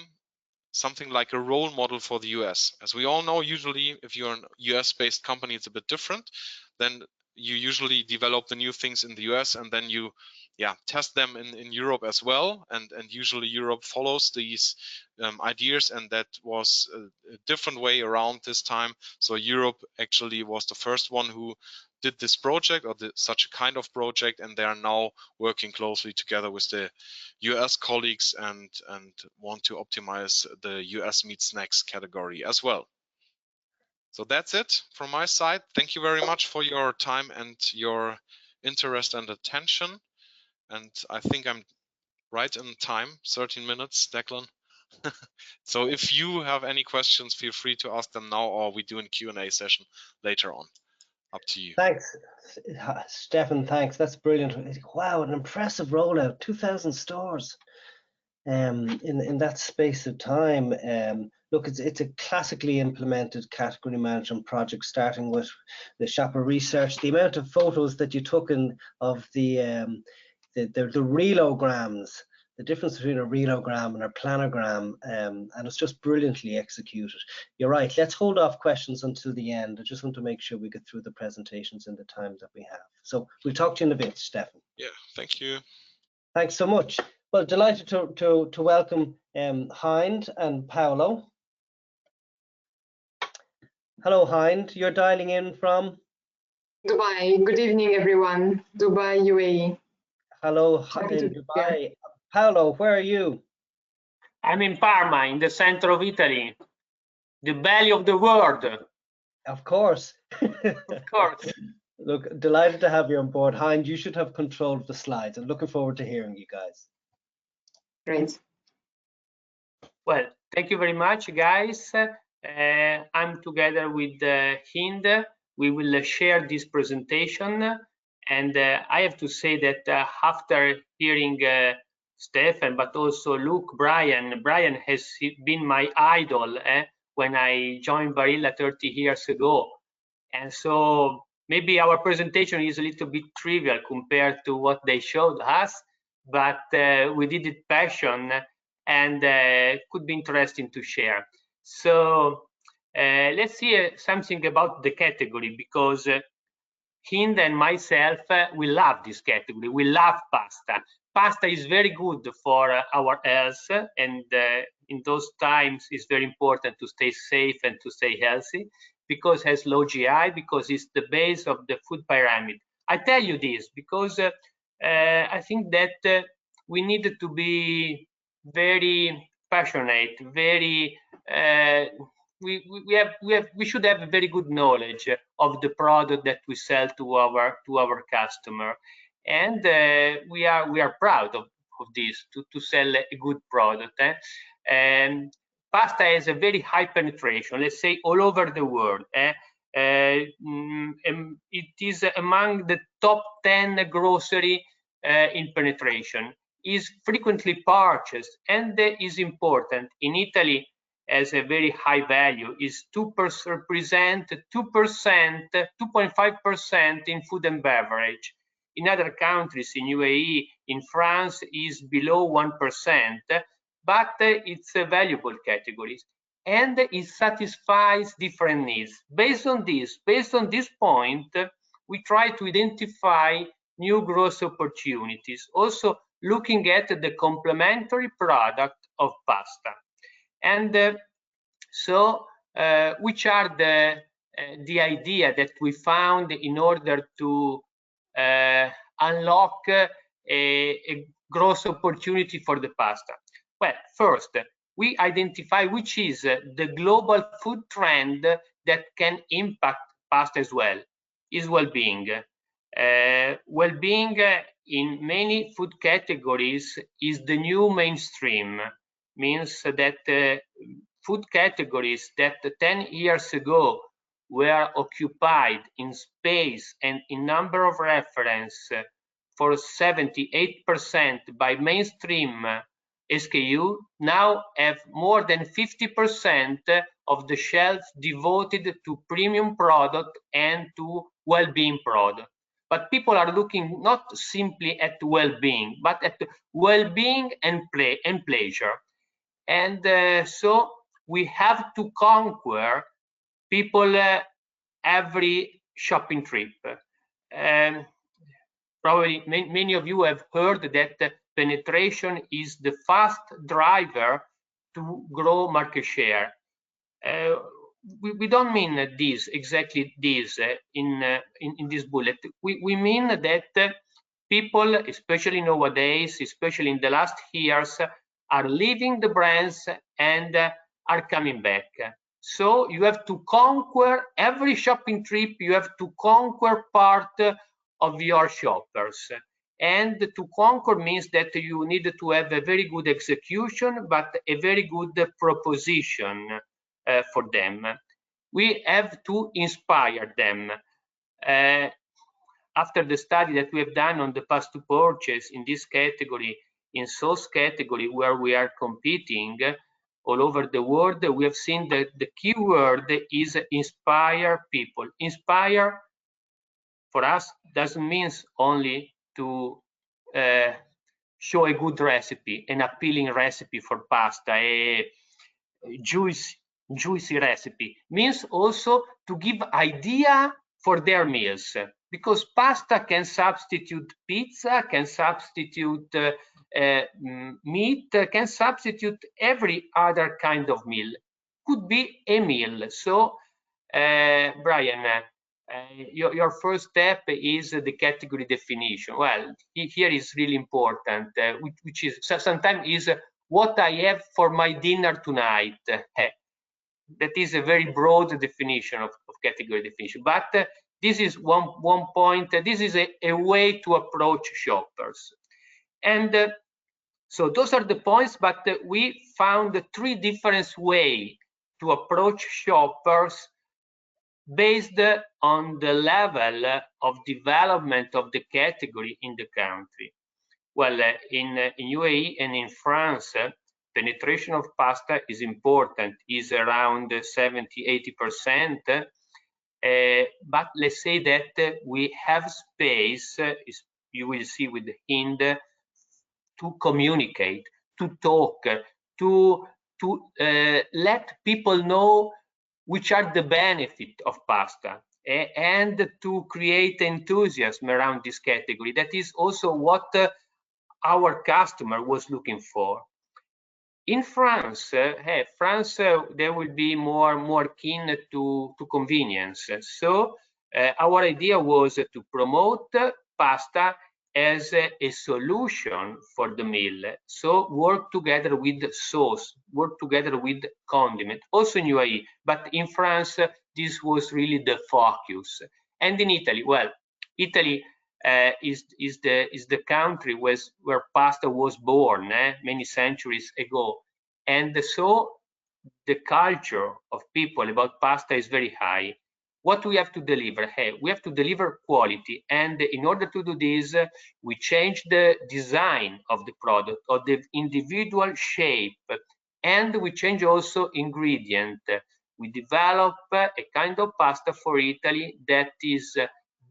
something like a role model for the US. As we all know, usually if you're a US-based company, it's a bit different. Then you usually develop the new things in the US and then you test them in Europe as well. And usually Europe follows these ideas, and that was a different way around this time. So Europe actually was the first one who did this project, or such a kind of project, and they are now working closely together with the US colleagues and want to optimize the US meat snacks category as well. So that's it from my side. Thank you very much for your time and your interest and attention. And I think I'm right in time, 13 minutes, Declan. So if you have any questions, feel free to ask them now, or we do a Q&A session later on. Up to you. Thanks, Stefan. Thanks. That's brilliant. Wow, an impressive rollout. 2,000 stores in that space of time. Look, it's a classically implemented category management project, starting with the shopper research. The amount of photos that you took in of the relograms, the difference between a relogram and a planogram, and it's just brilliantly executed. You're right, let's hold off questions until the end. I just want to make sure we get through the presentations in the time that we have. So we'll talk to you in a bit, Stefan. Yeah, thank you. Thanks so much. Well, delighted to welcome Hind and Paolo. Hello, Hind. You're dialing in from? Dubai. Good evening, everyone. Dubai, UAE. Hello in Dubai. Paolo, where are you? I'm in Parma, in the center of Italy, the belly of the world. Of course. Of course. Look, delighted to have you on board. Hind, you should have control of the slides. I'm looking forward to hearing you guys. Great. Well, thank you very much, guys. I'm together with Hind. We will share this presentation. And I have to say that after hearing Stefan, but also Luke, Brian has been my idol when I joined Barilla 30 years ago. And so maybe our presentation is a little bit trivial compared to what they showed us, but we did it passion and could be interesting to share. So let's see something about the category, because Hind and myself, we love this category. We love pasta. Pasta is very good for our health, and in those times it's very important to stay safe and to stay healthy, because it has low GI, because it's the base of the food pyramid. I tell you this because I think that we need to be very passionate, very we should have a very good knowledge of the product that we sell to our customer, and we are proud of this, to sell a good product. And pasta has a very high penetration, let's say all over the world. It is among the top 10 grocery in penetration, is frequently purchased, and is important. In Italy, as a very high value, is 2%, 2.5% in food and beverage. In other countries, in UAE, in France, is below 1%, but it's a valuable category, and it satisfies different needs. Based on this point, we try to identify new growth opportunities, also looking at the complementary product of pasta. And so which are the idea that we found in order to unlock a growth opportunity for the pasta? Well, first, we identify which is the global food trend that can impact pasta as well, is well-being. Well-being in many food categories is the new mainstream, means that food categories that 10 years ago were occupied in space and in number of reference for 78% by mainstream SKU, now have more than 50% of the shelf devoted to premium product and to well-being product. But people are looking not simply at well-being, but at well-being and pleasure. And so we have to conquer people every shopping trip. Probably many of you have heard that penetration is the fast driver to grow market share. We don't mean this, exactly this in this bullet. We mean that people, especially nowadays, especially in the last years, are leaving the brands and are coming back. So you have to conquer every shopping trip, you have to conquer part of your shoppers. And to conquer means that you need to have a very good execution, but a very good proposition for them. We have to inspire them. After the study that we have done on the past to purchase in this category, in sauce category where we are competing all over the world, we have seen that the key word is inspire people. Inspire for us doesn't mean only to show a good recipe, an appealing recipe for pasta, a juicy recipe. Means also to give idea for their meals, because pasta can substitute pizza, can substitute meat, can substitute every other kind of meal. Could be a meal. So Brian, your first step is the category definition. Well, here is really important, which is sometimes is what I have for my dinner tonight. That is a very broad definition of category definition, but this is one point. This is a way to approach shoppers, and so those are the points. But we found 3 different ways to approach shoppers based on the level of development of the category in the country. Well, in UAE and in France, penetration of pasta is important, is around 70–80%. But let's say that we have space, you will see with the Hind, to communicate, to talk, to let people know which are the benefits of pasta, and to create enthusiasm around this category. That is also what our customer was looking for. In France, they will be more keen to convenience. So our idea was to promote pasta as a solution for the meal. So work together with sauce, work together with condiment, also in UAE, but in France, this was really the focus. And in Italy, well, Italy is the country where pasta was born many centuries ago. And so the culture of people about pasta is very high. What we have to deliver? Hey, we have to deliver quality, and in order to do this, we change the design of the product or the individual shape, and we change also ingredient. We develop a kind of pasta for Italy that is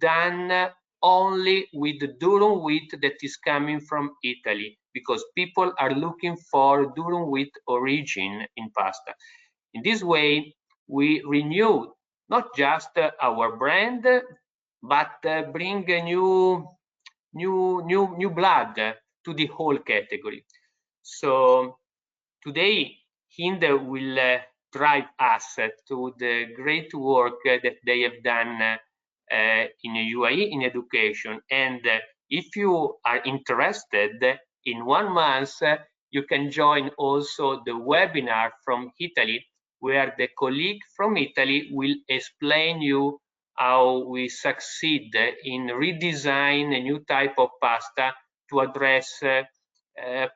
done only with the durum wheat that is coming from Italy, because people are looking for durum wheat origin in pasta. In this way, we renew not just our brand, but bring a new blood to the whole category. So today, Hind will drive us to the great work that they have done in UAE in education. And if you are interested, in 1 month, you can join also the webinar from Italy, where the colleague from Italy will explain you how we succeed in redesign a new type of pasta to address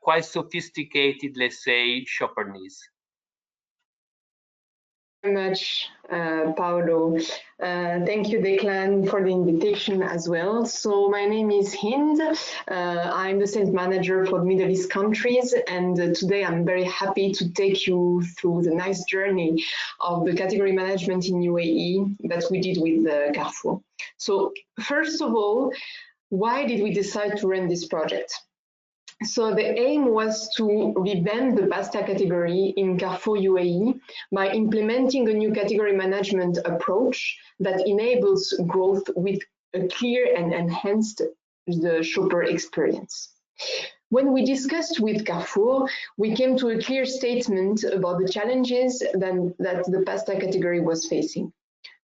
quite sophisticated, let's say, shopper needs. Very much, Paolo. Thank you, Declan, for the invitation as well. So my name is Hind. I'm the sales manager for Middle East countries, and today I'm very happy to take you through the nice journey of the category management in UAE that we did with Carrefour. So first of all, why did we decide to run this project? So the aim was to revamp the pasta category in Carrefour UAE by implementing a new category management approach that enables growth with a clear and enhanced the shopper experience. When we discussed with Carrefour, we came to a clear statement about the challenges that the pasta category was facing.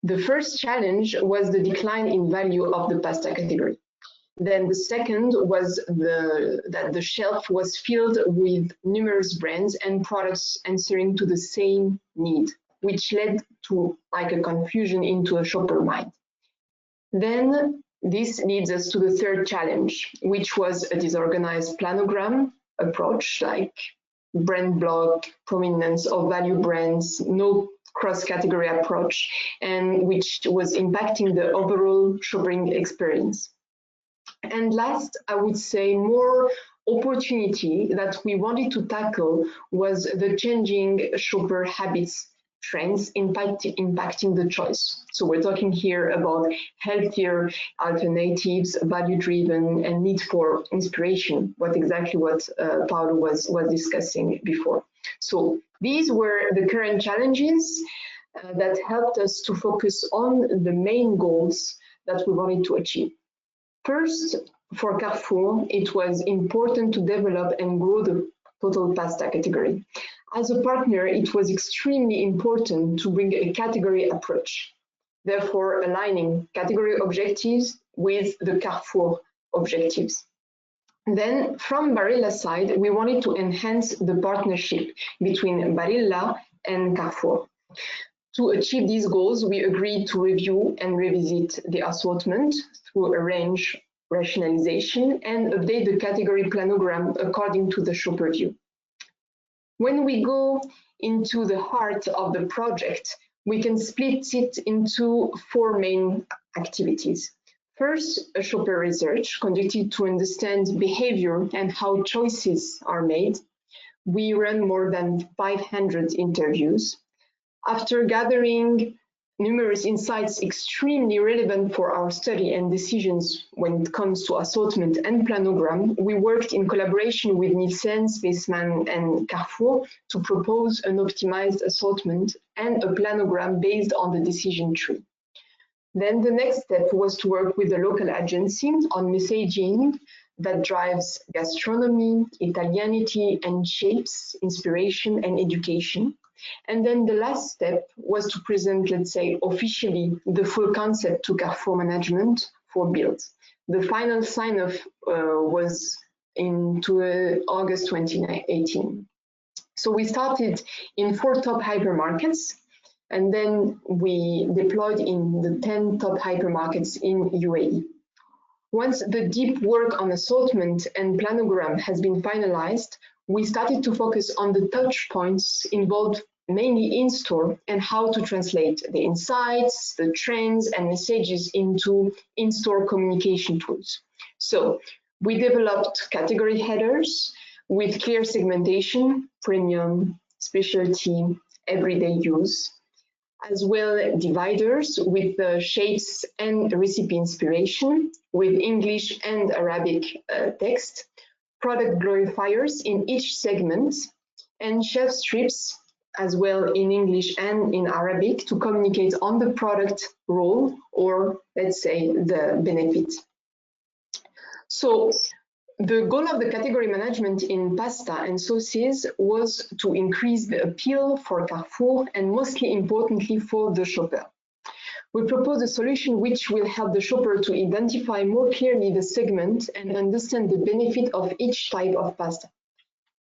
The first challenge was the decline in value of the pasta category. Then the second was that the shelf was filled with numerous brands and products answering to the same need, which led to like a confusion into a shopper mind. Then this leads us to the third challenge, which was a disorganized planogram approach, like brand block, prominence of value brands, no cross-category approach, and which was impacting the overall shopping experience. And last, I would say more opportunity that we wanted to tackle was the changing shopper habits trends impacting the choice. So we're talking here about healthier alternatives, value-driven, and need for inspiration, what Paolo was discussing before. So these were the current challenges that helped us to focus on the main goals that we wanted to achieve. First, for Carrefour, it was important to develop and grow the total pasta category. As a partner, it was extremely important to bring a category approach. therefore aligning category objectives with the Carrefour objectives. Then from Barilla's side, we wanted to enhance the partnership between Barilla and Carrefour. To achieve these goals, we agreed to review and revisit the assortment through a range rationalization and update the category planogram according to the shopper view. When we go into the heart of the project, we can split it into 4 main activities. First, a shopper research conducted to understand behavior and how choices are made. We ran more than 500 interviews. After gathering numerous insights extremely relevant for our study and decisions when it comes to assortment and planogram, we worked in collaboration with Nielsen, Spaceman, and Carrefour to propose an optimized assortment and a planogram based on the decision tree. Then the next step was to work with the local agency on messaging that drives gastronomy, Italianity, and shapes inspiration and education. And then the last step was to present, let's say, officially the full concept to Carrefour management for build. The final sign-off was into August 2018. So we started in 4 top hypermarkets, and then we deployed in the 10 top hypermarkets in UAE. Once the deep work on assortment and planogram has been finalized, we started to focus on the touch points involved mainly in store and how to translate the insights, the trends, and messages into in-store communication tools. So we developed category headers with clear segmentation, premium, specialty, everyday use, as well dividers with the shapes and recipe inspiration with English and Arabic text, product glorifiers in each segment, and chef strips as well in English and in Arabic to communicate on the product role or, let's say, the benefit. So the goal of the category management in pasta and sauces was to increase the appeal for Carrefour and mostly importantly for the shopper. We propose a solution which will help the shopper to identify more clearly the segment and understand the benefit of each type of pasta.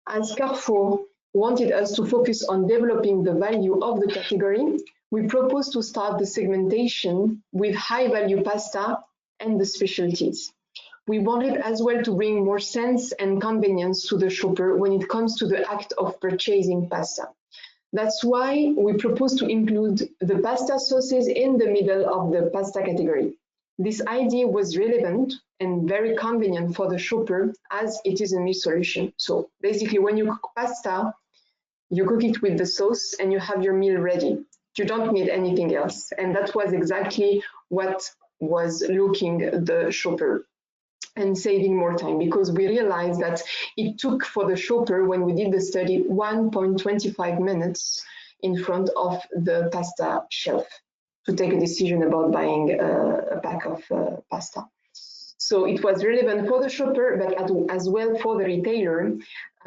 As Carrefour wanted us to focus on developing the value of the category, we proposed to start the segmentation with high-value pasta and the specialties. We wanted as well to bring more sense and convenience to the shopper when it comes to the act of purchasing pasta. That's why we propose to include the pasta sauces in the middle of the pasta category. This idea was relevant and very convenient for the shopper as it is a meal solution. So basically when you cook pasta, you cook it with the sauce and you have your meal ready. You don't need anything else. And that was exactly what was looking the shopper and saving more time, because we realized that it took for the shopper, when we did the study, 1.25 minutes in front of the pasta shelf to take a decision about buying a pack of pasta. So it was relevant for the shopper, but as well for the retailer,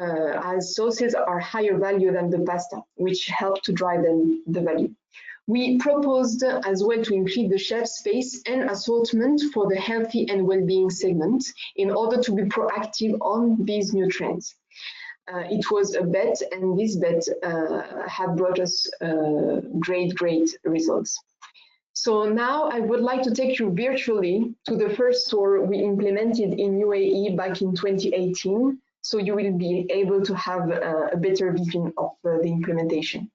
as sauces are higher value than the pasta, which helped to drive them the value. We proposed as well to increase the shelf space and assortment for the healthy and well-being segment in order to be proactive on these new trends. It was a bet, and this bet had brought us great results. So now I would like to take you virtually to the first store we implemented in UAE back in 2018, so you will be able to have a better vision of the implementation.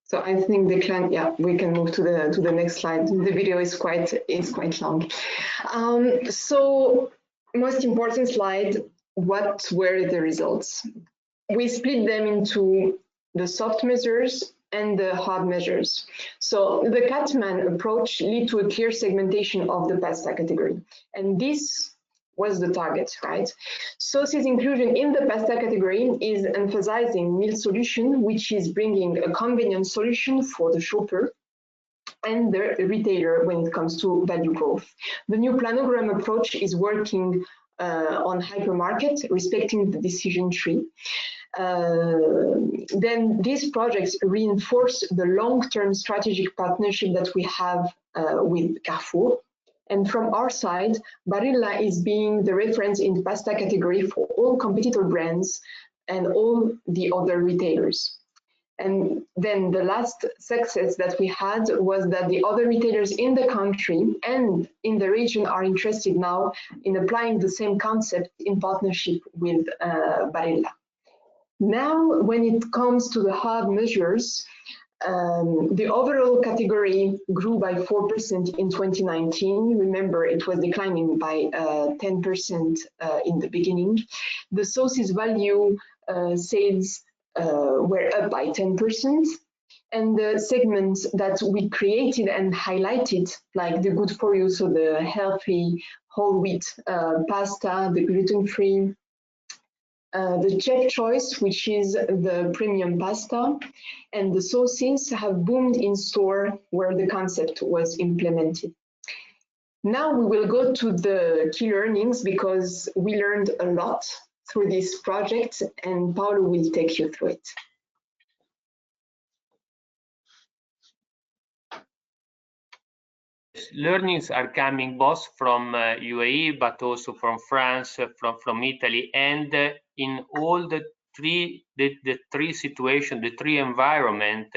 So I think Declan, yeah, we can move to the next slide. The video is quite long. So most important slide, what were the results? We split them into the soft measures and the hard measures. So the Catman approach led to a clear segmentation of the pasta category, and this was the target, right? Sauces inclusion in the pasta category is emphasizing meal solution, which is bringing a convenient solution for the shopper and the retailer when it comes to value growth. The new planogram approach is working on hypermarket, respecting the decision tree. Then these projects reinforce the long-term strategic partnership that we have with Carrefour. And from our side, Barilla is being the reference in the pasta category for all competitor brands and all the other retailers. And then the last success that we had was that the other retailers in the country and in the region are interested now in applying the same concept in partnership with Barilla. Now, when it comes to the hard measures, the overall category grew by 4% in 2019. Remember, it was declining by 10% in the beginning. The sauces value sales were up by 10%. And the segments that we created and highlighted, like the good for you, so the healthy whole wheat pasta, the gluten-free, the chef choice, which is the premium pasta, and the sauces have boomed in store where the concept was implemented. Now we will go to the key learnings because we learned a lot through this project, and Paolo will take you through it. Learnings are coming both from UAE, but also from France, from Italy, and in all the three situations, the three environment,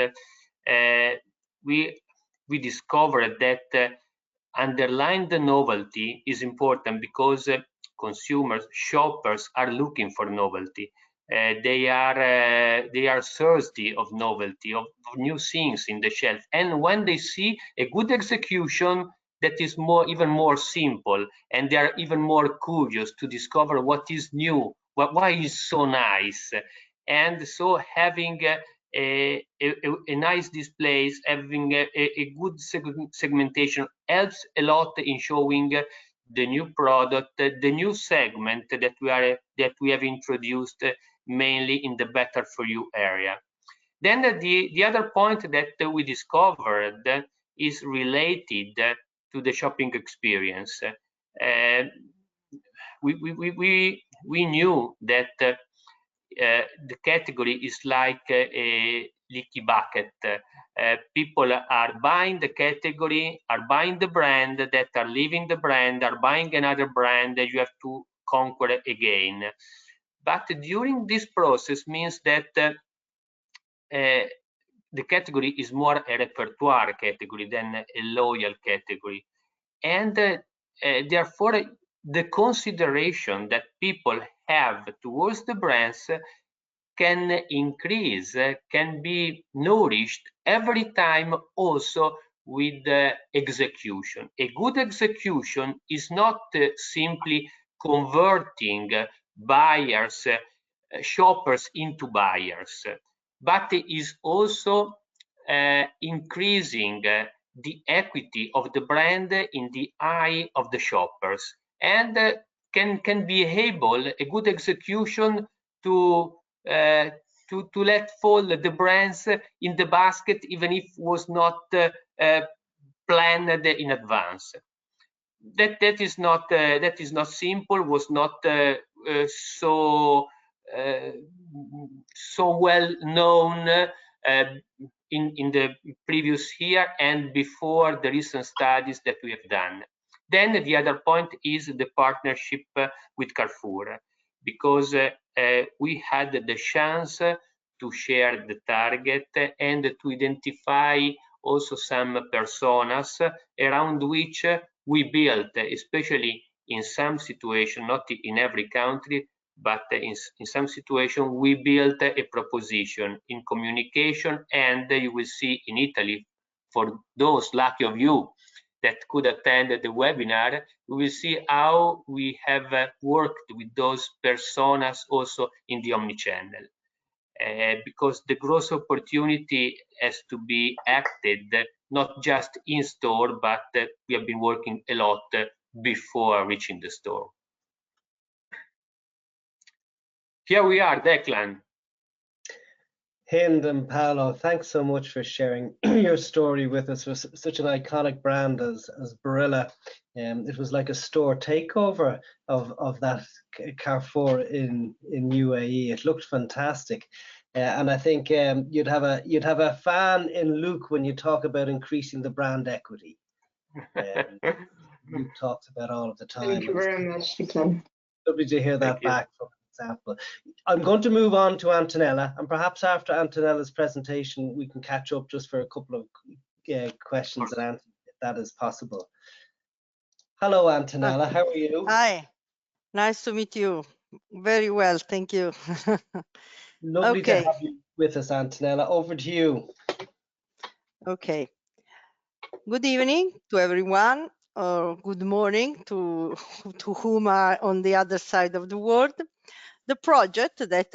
we discovered that underline the novelty is important because consumers, shoppers are looking for novelty. They are thirsty of novelty, of new things in the shelf, and when they see a good execution that is even more simple, and they are even more curious to discover what is new, why is so nice. And so having a nice displays, having a good segmentation helps a lot in showing the new product, the new segment that we have introduced, mainly in the better for you area. Then the other point that we discovered is related to the shopping experience. We knew that the category is like a leaky bucket. People are buying the category, are buying the brand, that are leaving the brand, are buying another brand that you have to conquer again. But during this process means that the category is more a repertoire category than a loyal category. And therefore, the consideration that people have towards the brands can increase, can be nourished every time also with execution. A good execution is not simply converting buyers, shoppers into buyers, but is also increasing the equity of the brand in the eye of the shoppers, and can be able, a good execution, to let fall the brands in the basket, even if was not planned in advance. That is not simple, was not so well known in the previous year and before the recent studies that we have done. Then the other point is the partnership with Carrefour, because we had the chance to share the target and to identify also some personas around which we built, especially in some situation, not in every country, but in some situation, we built a proposition in communication, and you will see in Italy, for those lucky of you that could attend the webinar, we will see how we have worked with those personas also in the omnichannel. Because the growth opportunity has to be acted not just in store, but we have been working a lot before reaching the store. Here we are, Declan. Hind and Paolo, thanks so much for sharing your story with us. With such an iconic brand as Barilla. It was like a store takeover of that Carrefour in UAE. It looked fantastic, and I think you'd have a fan in Luke when you talk about increasing the brand equity. Luke talks about all of the time. Thank you very much, Declan. Lovely to hear that back from example. I'm going to move on to Antonella, and perhaps after Antonella's presentation, we can catch up just for a couple of questions and answers, if that is possible. Hello, Antonella. How are you? Hi. Nice to meet you. Very well, thank you. Lovely to have you with us, Antonella. Over to you. Okay. Good evening to everyone, or good morning to whom are on the other side of the world. The project that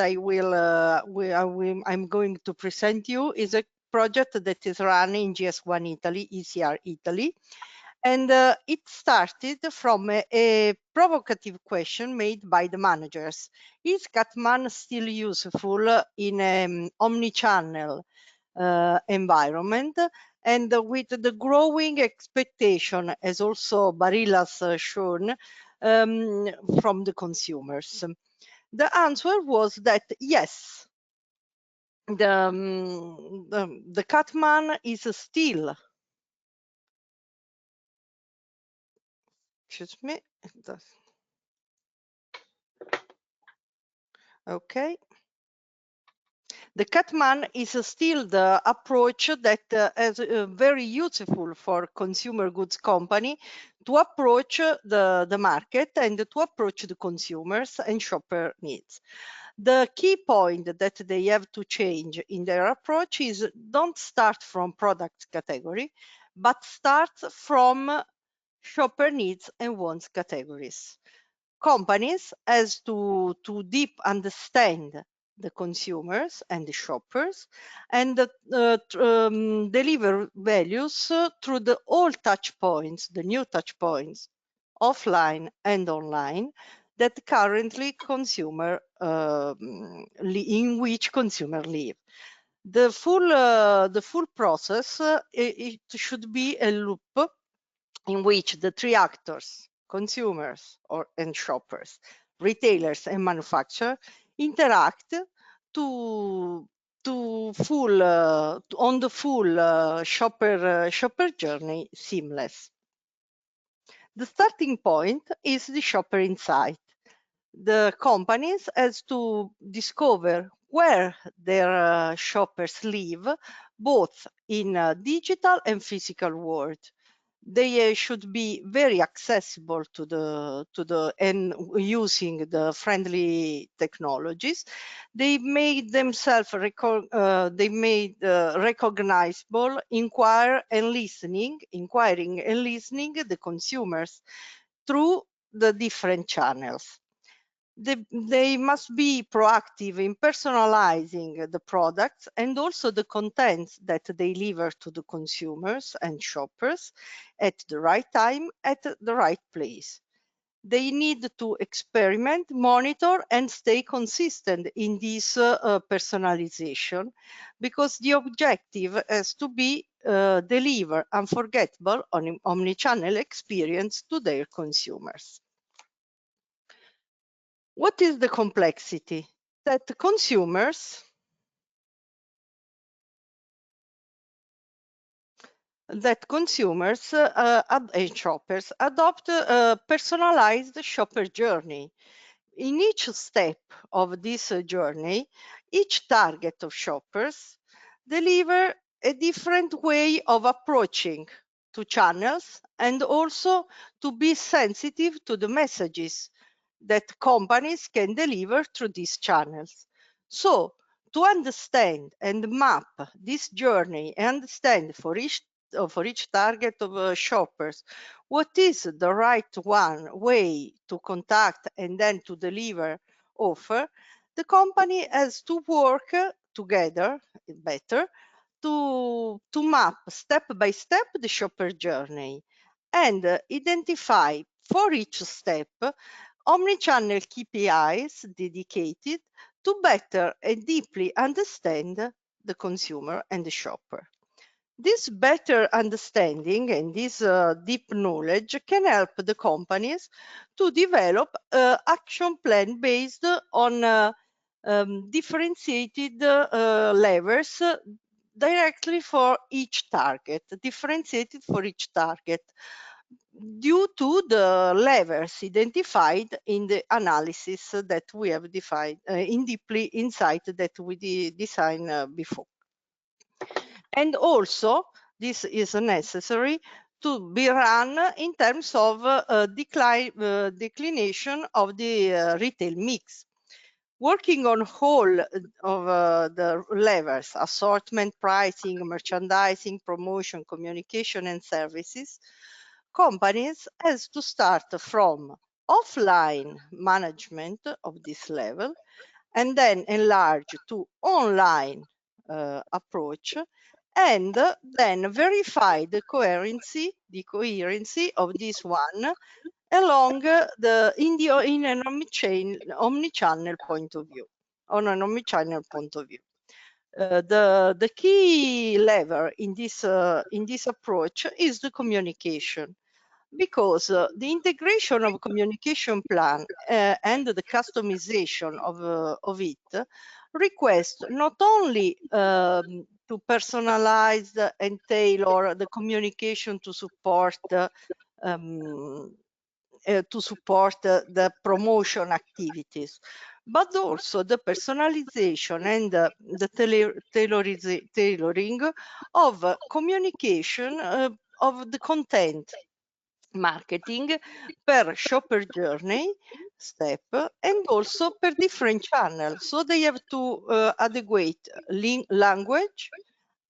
I'm going to present you is a project that is run in GS1 Italy, ECR Italy. And it started from a provocative question made by the managers. Is Catman still useful in an omnichannel environment? And with the growing expectation, as also Barilla's shown, from the consumers. The answer was that yes, the Catman is still, excuse me, okay. The Catman is still the approach that is very useful for consumer goods company to approach the market and to approach the consumers and shopper needs. The key point that they have to change in their approach is don't start from product category, but start from shopper needs and wants categories. Companies has to deep understand the consumers and the shoppers and deliver values through the all touch points, the new touch points, offline and online, that currently consumer in which consumer live. The full process it should be a loop in which the three actors, consumers and shoppers, retailers and manufacturers, interact on the full shopper journey seamless. The starting point is the shopper insight. The companies has to discover where their shoppers live, both in a digital and physical world. They should be very accessible to the and using the friendly technologies. They made themselves recognizable, inquiring and listening the consumers through the different channels. They must be proactive in personalizing the products and also the contents that they deliver to the consumers and shoppers at the right time, at the right place. They need to experiment, monitor, and stay consistent in this personalization, because the objective has to be deliver unforgettable omnichannel experience to their consumers. What is the complexity? That consumers that consumers and shoppers adopt a personalized shopper journey. In each step of this journey, each target of shoppers deliver a different way of approaching to channels and also to be sensitive to the messages that companies can deliver through these channels. So, to understand and map this journey and understand for each target of shoppers what is the right way to contact and then to deliver offer, the company has to work together better to map step by step the shopper journey and identify for each step omnichannel KPIs dedicated to better and deeply understand the consumer and the shopper. This better understanding and this deep knowledge can help the companies to develop action plan based on differentiated levers directly for each target, differentiated for each target due to the levers identified in the analysis that we have defined in deeply insight that we designed before. And also, this is necessary to be run in terms of declination of the retail mix. Working on whole of the levers, assortment, pricing, merchandising, promotion, communication, and services, companies has to start from offline management of this level and then enlarge to online approach and then verify the coherency of this one along in an omnichannel point of view, on an omnichannel point of view. The key lever in this approach is the communication, because the integration of communication plan and the customization of it request not only to personalize and tailor the communication to support the promotion activities, but also the personalization and the tailoring of communication of the content marketing per shopper journey step and also per different channels. So they have to adequate language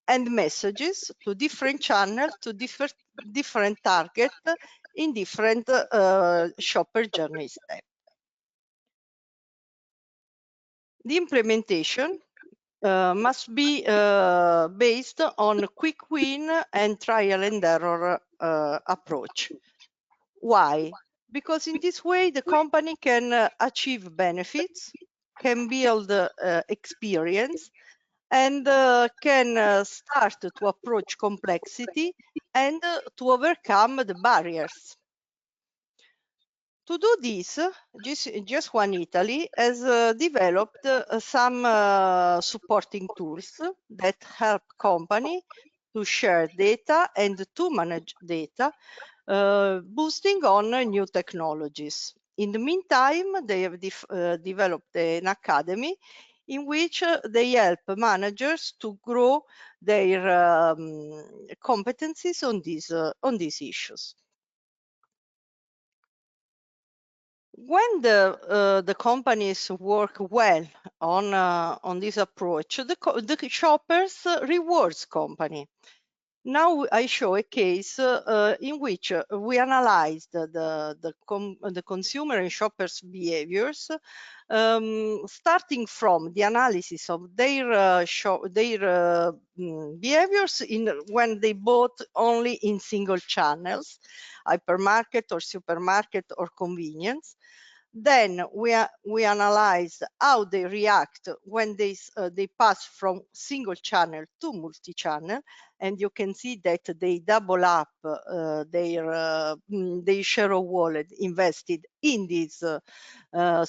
and messages to different channels, to different target in different shopper journey step. The implementation must be based on quick win and trial and error approach. Why? Because in this way, the company can achieve benefits, can build experience, and can start to approach complexity and to overcome the barriers. To do this, Just One Italy has developed some supporting tools that help company to share data and to manage data, boosting on new technologies. In the meantime, they have developed an academy in which they help managers to grow their competencies on these issues. When the companies work well on this approach, the shoppers rewards company. Now I show a case in which we analyzed the consumer and shoppers' behaviors, starting from the analysis of their behaviors when they bought only in single channels, hypermarket or supermarket or convenience. Then we analyzed how they react when they pass from single channel to multi-channel, and you can see that they double up their share of wallet invested in this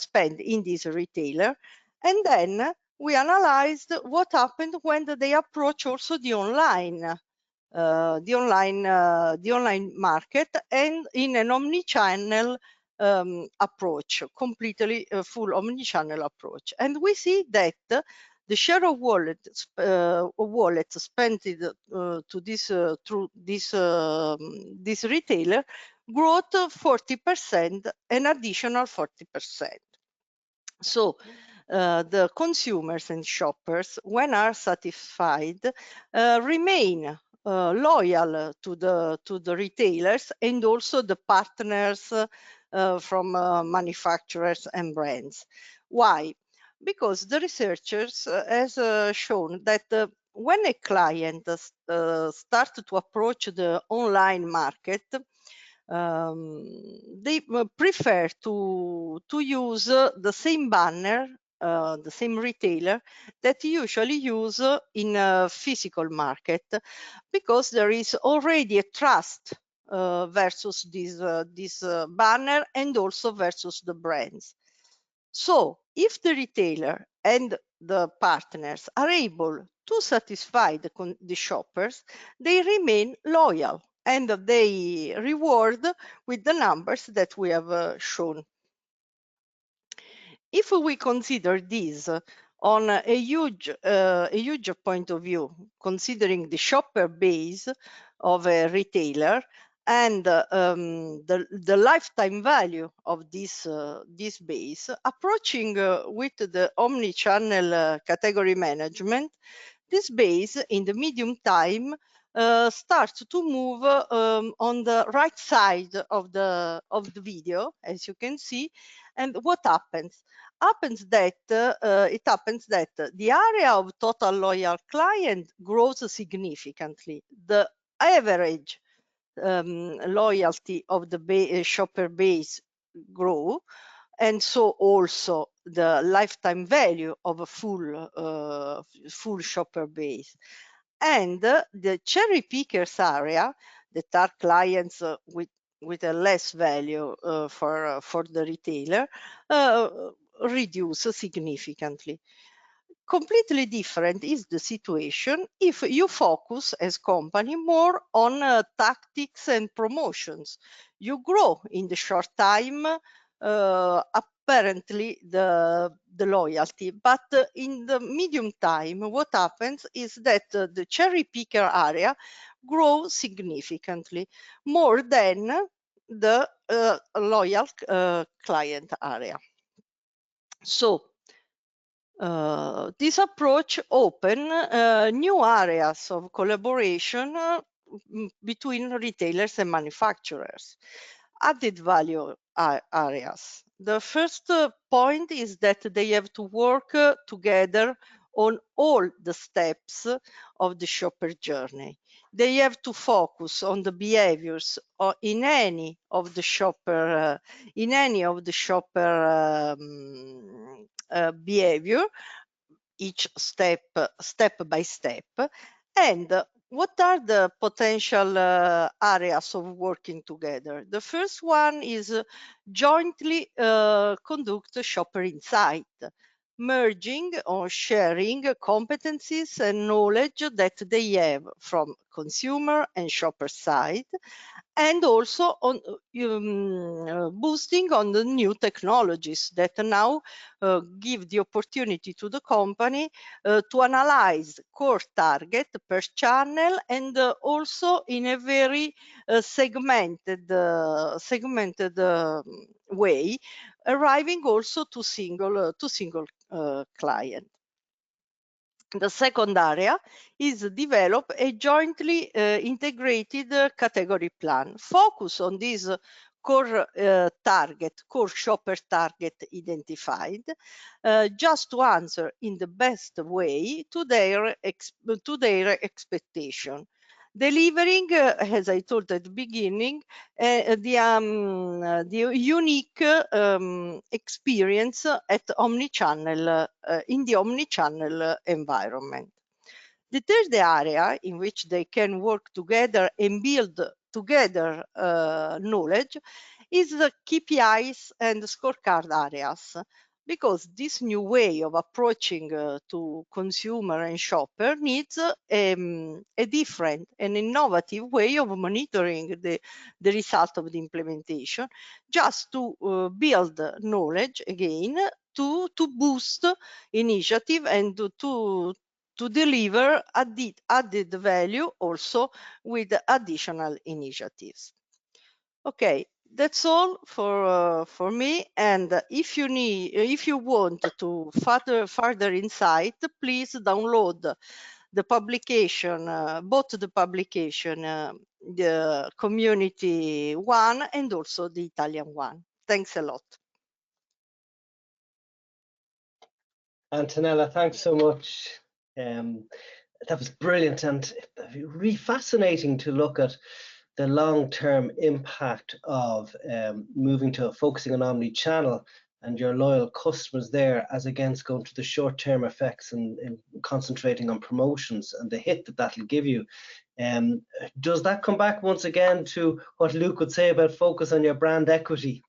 spend in this retailer. And then we analyzed what happened when they approach also the online the online market, and in an omni-channel approach, completely full omni-channel approach. And we see that the share of wallets spent to this through this retailer growth 40%, an additional 40%. So the consumers and shoppers, when are satisfied, remain loyal to the retailers and also the partners from manufacturers and brands. Why? Because the researchers has shown that when a client starts to approach the online market, they prefer to use the same banner, the same retailer that usually use in a physical market, because there is already a trust versus this banner and also versus the brands. So if the retailer and the partners are able to satisfy the shoppers, they remain loyal and they reward with the numbers that we have shown. If we consider this on a huge point of view, considering the shopper base of a retailer and the lifetime value of this base, approaching with the omni-channel category management, this base in the medium time starts to move on the right side of the video, as you can see. And what happens? It happens that the area of total loyal client grows significantly. The average loyalty of the shopper base grow, and so also the lifetime value of a full shopper base. And the cherry pickers area, that are clients with a less value for the retailer, reduce significantly. Completely different is the situation if you focus as company more on tactics and promotions. You grow in the short time apparently the loyalty, but in the medium time what happens is that the cherry picker area grows significantly more than the loyal client area. So this approach open new areas of collaboration between retailers and manufacturers. Added value areas. The first point is that they have to work together on all the steps of the shopper journey. They have to focus on the behaviors in any of the shopper behavior, each step by step. And what are the potential areas of working together? The first one is jointly conduct shopper insight, merging or sharing competencies and knowledge that they have from consumer and shopper side, and also on boosting on the new technologies that now give the opportunity to the company to analyze core target per channel, and also in a very segmented way, arriving also to single client. The second area is develop a jointly integrated category plan. Focus on this core shopper target identified, just to answer in the best way to their expectation. Delivering, as I told at the beginning, the unique experience at omnichannel in the omnichannel environment. The third area in which they can work together and build together knowledge is the KPIs and scorecard areas. because this new way of approaching to consumer and shopper needs a different and innovative way of monitoring the result of the implementation, just to build knowledge again, to boost initiative and to deliver added value also with additional initiatives. Okay, that's all for me. And if you want to further insight, please download the publication, both the publication, the community one and also the Italian one. Thanks a lot. Antonella, thanks so much. That was brilliant and really fascinating to look at the long-term impact of moving to focusing on omni-channel and your loyal customers there, as against going to the short-term effects and concentrating on promotions and the hit that that'll give you. Does that come back once again to what Luke would say about focus on your brand equity?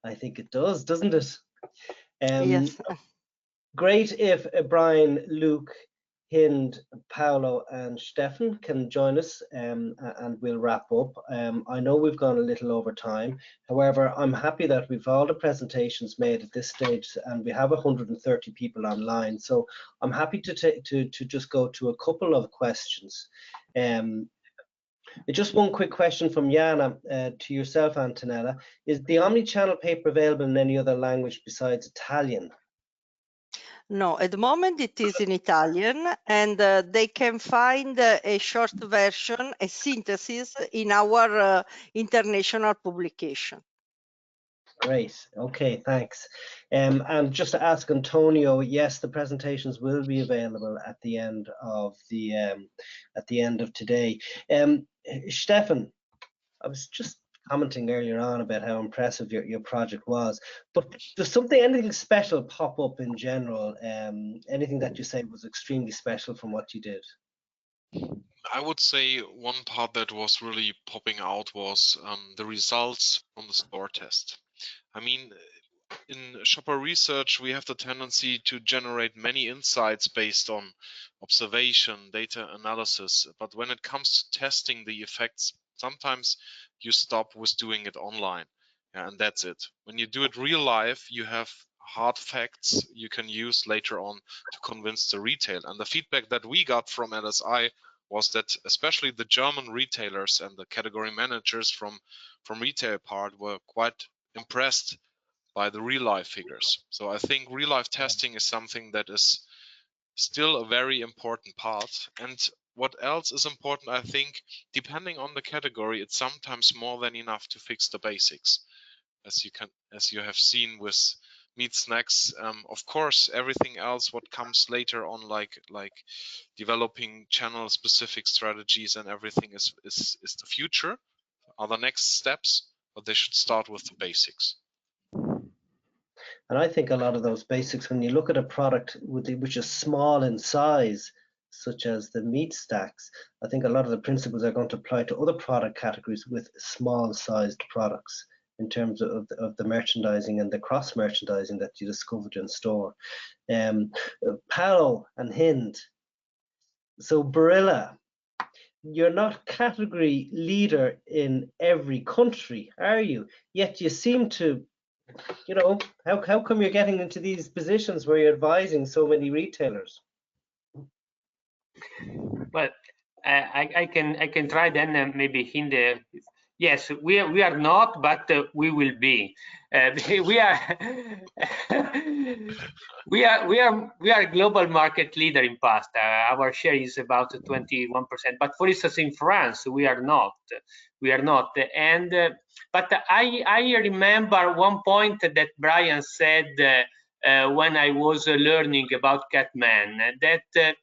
I think it does, doesn't it? Yes. Great if Brian, Luke, Hind, Paolo and Stefan can join us and we'll wrap up. I know we've gone a little over time. However, I'm happy that we've all the presentations made at this stage and we have 130 people online. So I'm happy to just go to a couple of questions. Just one quick question from Jana to yourself, Antonella. Is the Omnichannel paper available in any other language besides Italian? No, at the moment it is in Italian, and they can find a short version, a synthesis in our international publication. Great. Okay, thanks. And just to ask Antonio, yes, the presentations will be available at the end of today. Stefan, I was just commenting earlier on about how impressive your project was, but does anything special pop up in general? Anything that you say was extremely special from what you did? I would say one part that was really popping out was the results from the store test. I mean, in shopper research, we have the tendency to generate many insights based on observation, data analysis. But when it comes to testing the effects, sometimes you stop with doing it online. And that's it. When you do it real life, you have hard facts you can use later on to convince the retail. And the feedback that we got from LSI was that especially the German retailers and the category managers from retail part were quite impressed by the real life figures. So I think real life testing is something that is still a very important part. And what else is important, I think, depending on the category, it's sometimes more than enough to fix the basics. As you have seen with meat snacks, of course, everything else what comes later on, like developing channel specific strategies and everything is the future, are the next steps, but they should start with the basics. And I think a lot of those basics, when you look at a product which is small in size, such as the meat stacks, I think a lot of the principles are going to apply to other product categories with small sized products in terms of the merchandising and the cross merchandising that you discovered in store. Paolo and Hind, so Barilla, you're not category leader in every country, are you? Yet you seem to, you know, how come you're getting into these positions where you're advising so many retailers? Well, I can try then maybe Hind. Yes, we are not, but we will be. We are we are a global market leader in pasta. Our share is about 21%. But for instance, in France, we are not. We are not. And but I remember one point that Brian said when I was learning about Catman, that.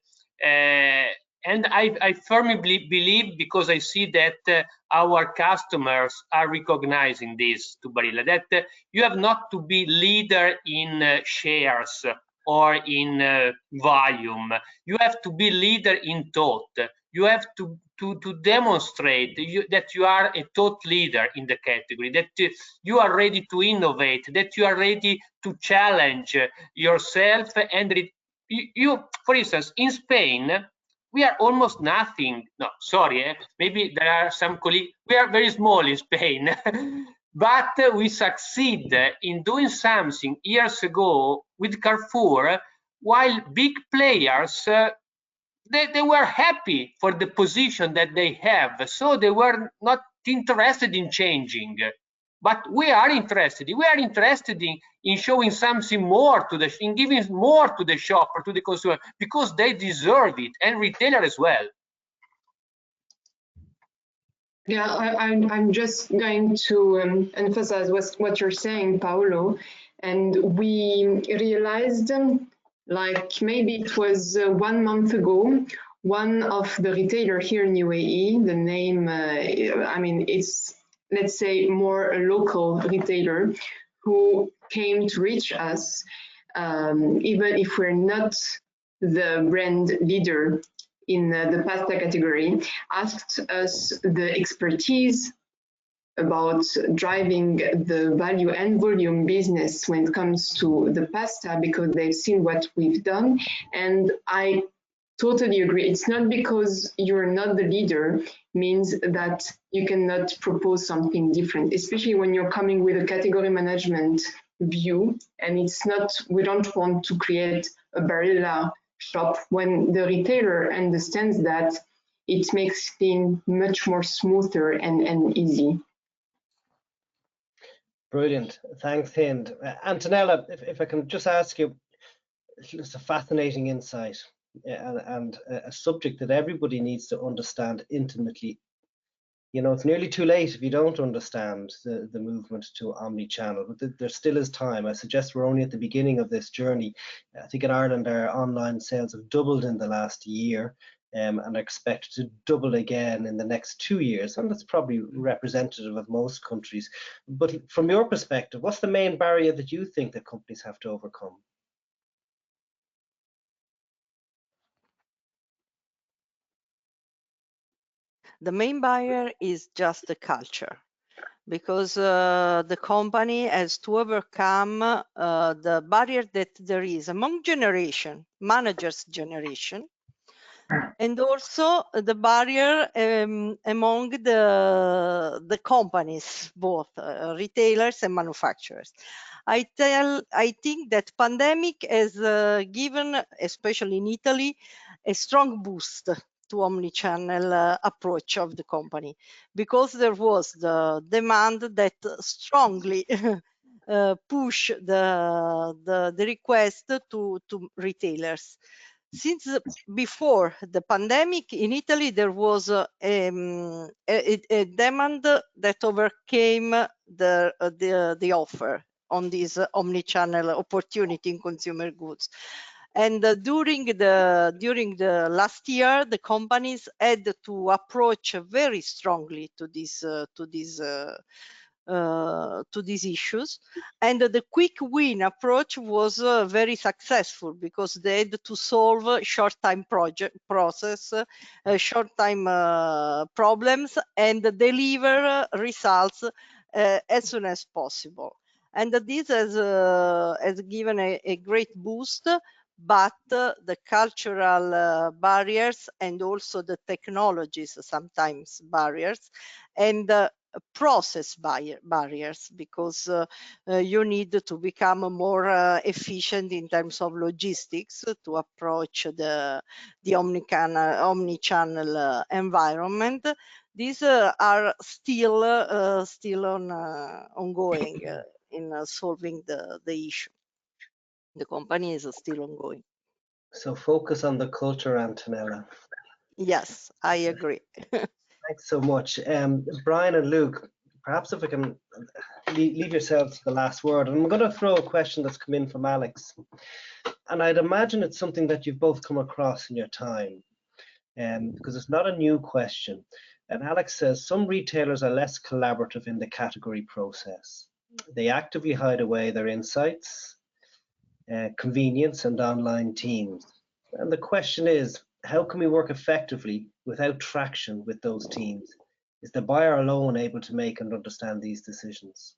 And I firmly believe, because I see that our customers are recognizing this to Barilla, that you have not to be leader in shares or in volume. You have to be leader in thought. You have to to demonstrate that you are a thought leader in the category, that you are ready to innovate, that you are ready to challenge yourself. And you, for instance, in Spain, we are almost nothing. No, sorry, maybe there are some colleagues. We are very small in Spain, but we succeed in doing something years ago with Carrefour, while big players, they were happy for the position that they have, so they were not interested in changing. But we are interested. We are interested in showing something more to in giving more to the shopper, to the consumer, because they deserve it, and retailer as well. Yeah, I'm just going to emphasize what you're saying, Paolo. And we realized, like maybe it was 1 month ago, one of the retailer here in UAE, the name, I mean, it's, let's say, more a local retailer who came to reach us, even if we're not the brand leader in the pasta category, asked us the expertise about driving the value and volume business when it comes to the pasta, because they've seen what we've done. And I totally agree. It's not because you're not the leader means that you cannot propose something different, especially when you're coming with a category management view. And it's not, we don't want to create a Barilla shop. When the retailer understands that, it makes things much more smoother and easy. Brilliant. Thanks, Hind. Antonella, if I can just ask you, it's a fascinating insight and a subject that everybody needs to understand intimately. You know, it's nearly too late if you don't understand the movement to omni-channel, but there still is time. I suggest we're only at the beginning of this journey. I think in Ireland, our online sales have doubled in the last year and are expected to double again in the next 2 years. And that's probably representative of most countries. But from your perspective, what's the main barrier that you think that companies have to overcome? The main barrier is just the culture, because the company has to overcome the barrier that there is among managers generation, and also the barrier among the companies, both retailers and manufacturers. I think that pandemic has given, especially in Italy, a strong boost to omnichannel approach of the company, because there was the demand that strongly push the request to retailers. Since before the pandemic in Italy, there was a demand that overcame the offer on this omnichannel opportunity in consumer goods. And during the last year, the companies had to approach very strongly to these issues, and the quick win approach was very successful, because they had to solve short time process, short time problems, and deliver results as soon as possible. And this has given a great boost. But the cultural barriers and also the technologies, sometimes barriers, and process barriers, because you need to become more efficient in terms of logistics to approach the omnichannel environment. These are still ongoing in solving the issue. The company is still ongoing. So focus on the culture, Antonella. Yes, I agree. Thanks so much. Brian and Luke, perhaps if I can leave yourselves the last word. And I'm going to throw a question that's come in from Alex. And I'd imagine it's something that you've both come across in your time, because it's not a new question. And Alex says, some retailers are less collaborative in the category process. They actively hide away their insights, convenience, and online teams. And the question is, how can we work effectively without traction with those teams? Is the buyer alone able to make and understand these decisions?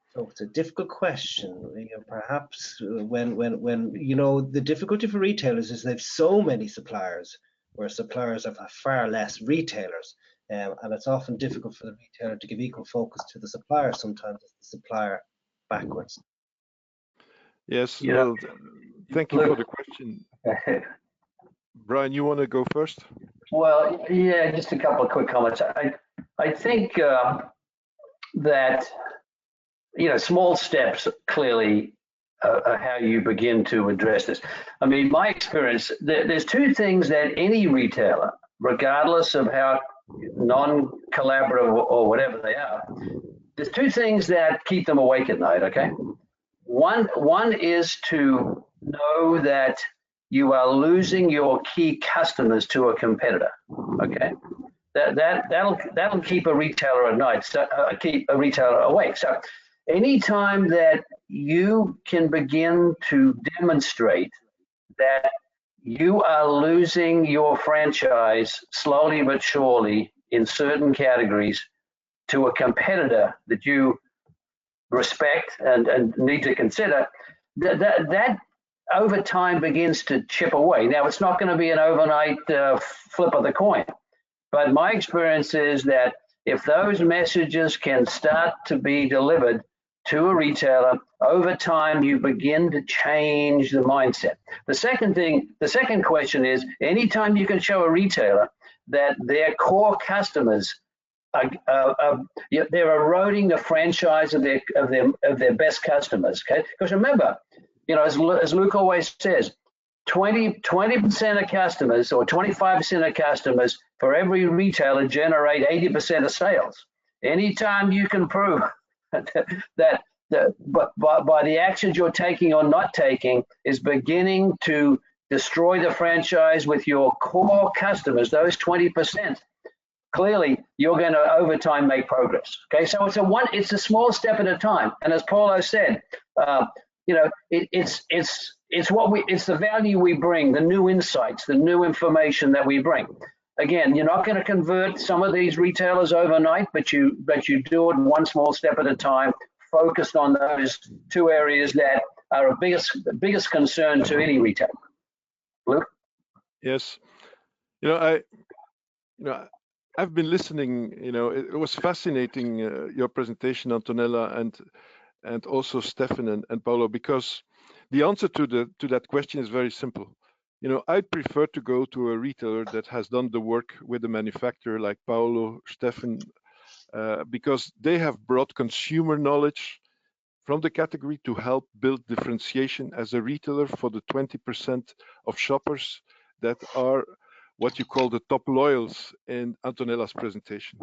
So it's a difficult question. Perhaps when the difficulty for retailers is they've so many suppliers, where suppliers have far less retailers, and it's often difficult for the retailer to give equal focus to the supplier. Sometimes it's the supplier backwards. Yes, well, thank you for the question. Brian, you want to go first? Well, yeah, just a couple of quick comments. I think that, small steps clearly are how you begin to address this. I mean, my experience, there's two things that any retailer, regardless of how non-collaborative or whatever they are, there's two things that keep them awake at night, okay? One is to know that you are losing your key customers to a competitor, okay? That'll keep a retailer at night, keep a retailer awake. So anytime that you can begin to demonstrate that you are losing your franchise slowly but surely in certain categories to a competitor that you respect and need to consider, that over time begins to chip away. Now, it's not going to be an overnight flip of the coin, but my experience is that if those messages can start to be delivered to a retailer, over time you begin to change the mindset. The second question is, anytime you can show a retailer that their core customers they're eroding the franchise of their best customers, okay? Because remember, as Luke always says, 20% of customers or 25% of customers for every retailer generate 80% of sales. Anytime you can prove that by the actions you're taking or not taking is beginning to destroy the franchise with your core customers, those 20%, clearly you're going to over time make progress. Okay, so it's a small step at a time. And as Paulo said, it's the value we bring, the new insights, the new information that we bring. Again, you're not going to convert some of these retailers overnight, but you do it one small step at a time, focused on those two areas that are of biggest concern to any retailer. Luke? Yes. I've been listening. It was fascinating, your presentation, Antonella, and also Stefan and Paolo, because the answer to that question is very simple. I'd prefer to go to a retailer that has done the work with a manufacturer like Paolo, Stefan, because they have brought consumer knowledge from the category to help build differentiation as a retailer for the 20% of shoppers that are what you call the top loyals in Antonella's presentation.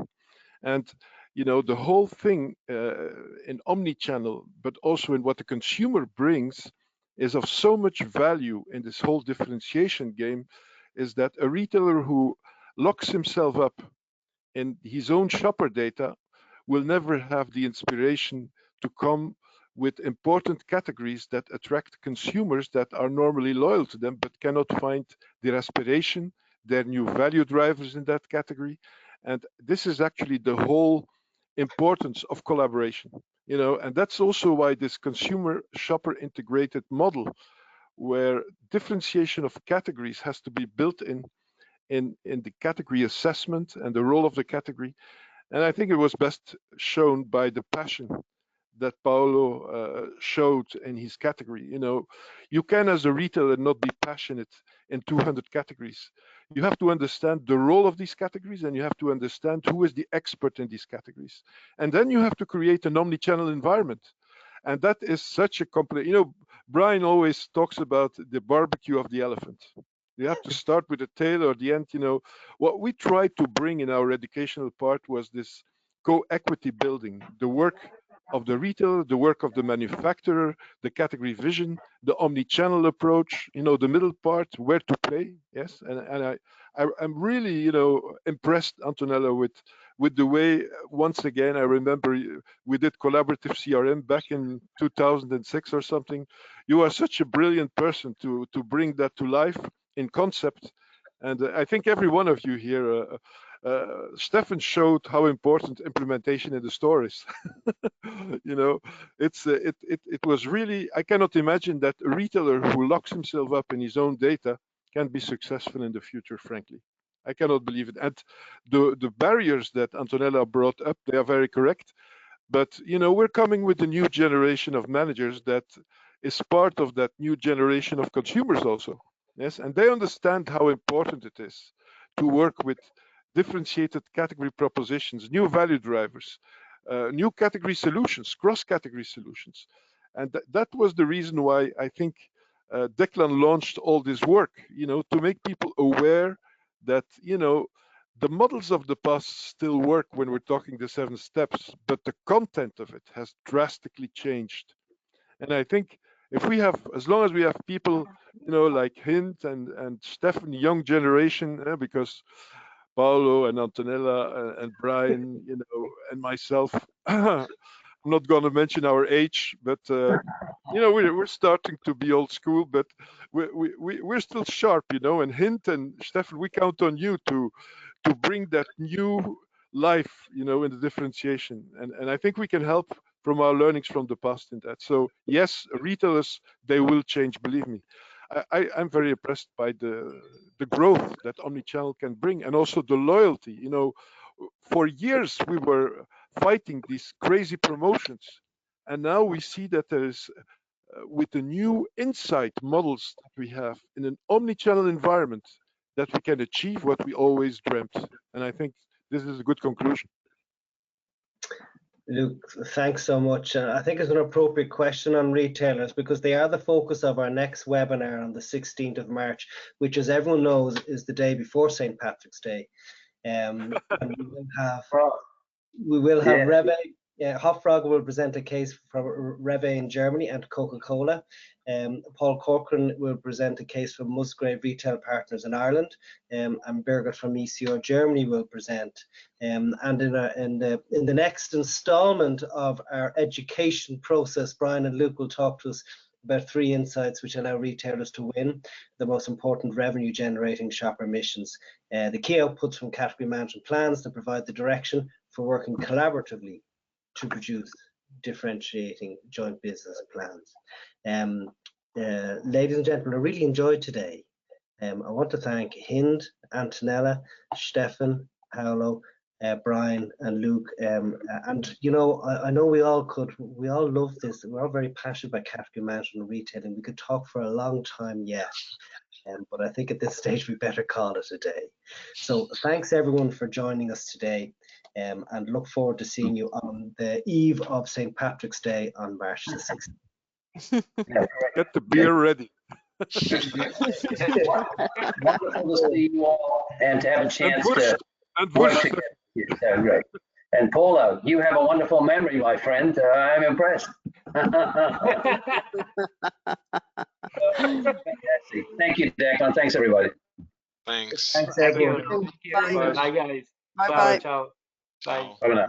And the whole thing in omnichannel, but also in what the consumer brings, is of so much value in this whole differentiation game, is that a retailer who locks himself up in his own shopper data will never have the inspiration to come with important categories that attract consumers that are normally loyal to them, but cannot find their aspiration, their new value drivers in that category. And this is actually the whole importance of collaboration, and that's also why this consumer shopper integrated model, where differentiation of categories has to be built in the category assessment and the role of the category. And I think it was best shown by the passion that Paolo showed in his category. You can, as a retailer, not be passionate in 200 categories. You have to understand the role of these categories, and you have to understand who is the expert in these categories. And then you have to create an omnichannel environment. And that is such a complex, Brian always talks about the barbecue of the elephant. You have to start with the tail or the end. What we tried to bring in our educational part was this co-equity building, the work of the retailer, the work of the manufacturer, the category vision, the omni-channel approach, the middle part, where to play. Yes, and I'm really, impressed, Antonella, with the way, once again, I remember we did collaborative CRM back in 2006 or something. You are such a brilliant person to bring that to life in concept, And I think every one of you here, Stefan showed how important implementation in the store is. You know, it was really, I cannot imagine that a retailer who locks himself up in his own data can be successful in the future, frankly. I cannot believe it. And the barriers that Antonella brought up, they are very correct. But, you know, we're coming with a new generation of managers that is part of that new generation of consumers also. Yes, and they understand how important it is to work with differentiated category propositions, new value drivers, new category solutions, cross-category solutions. And that was the reason why I think Declan launched all this work, you know, to make people aware that, you know, the models of the past still work when we're talking the 7 steps, but the content of it has drastically changed. And I think if we have, as long as we have people, you know, like Hint and Stefan, young generation, because Paolo and Antonella and Brian, you know, and myself, I'm not going to mention our age, but you know, we're starting to be old school, but we're still sharp, you know. And Hint and Stefan, we count on you to bring that new life, you know, in the differentiation. And I think we can help from our learnings from the past in that. So yes, retailers, they will change, believe me. I'm very impressed by the growth that omnichannel can bring, and also the loyalty. You know, for years we were fighting these crazy promotions, and now we see that there is, with the new insight models that we have in an omnichannel environment, that we can achieve what we always dreamt. And I think this is a good conclusion. Luke, thanks so much. I think it's an appropriate question on retailers, because they are the focus of our next webinar on the 16th of March, which, as everyone knows, is the day before St. Patrick's Day. And we will have Reve, Hofbrauer will present a case from Reve in Germany and Coca-Cola. Paul Corcoran will present a case from Musgrave Retail Partners in Ireland, and Birgit from ECR Germany will present. And in the next installment of our education process, Brian and Luke will talk to us about 3 insights which allow retailers to win the most important revenue generating shopper missions. The key outputs from category management plans that provide the direction for working collaboratively to produce differentiating joint business plans. Ladies and gentlemen, I really enjoyed today. I want to thank Hind, Antonella, Stefan, Paolo, Brian and Luke. And you know, I know we all love this. We're all very passionate about category management and retailing. We could talk for a long time yet. But I think at this stage we better call it a day. So thanks everyone for joining us today, and look forward to seeing you on the eve of St. Patrick's Day on March the 6th. Get the beer ready. Wonderful to see you all and to have a chance to work together. So great. And Paulo, you have a wonderful memory, my friend. I'm impressed. Thank you, Declan. Thanks, everybody. Thanks. Thanks, everyone. Thank you. Bye, guys. Bye. Ciao. Bye. Bye.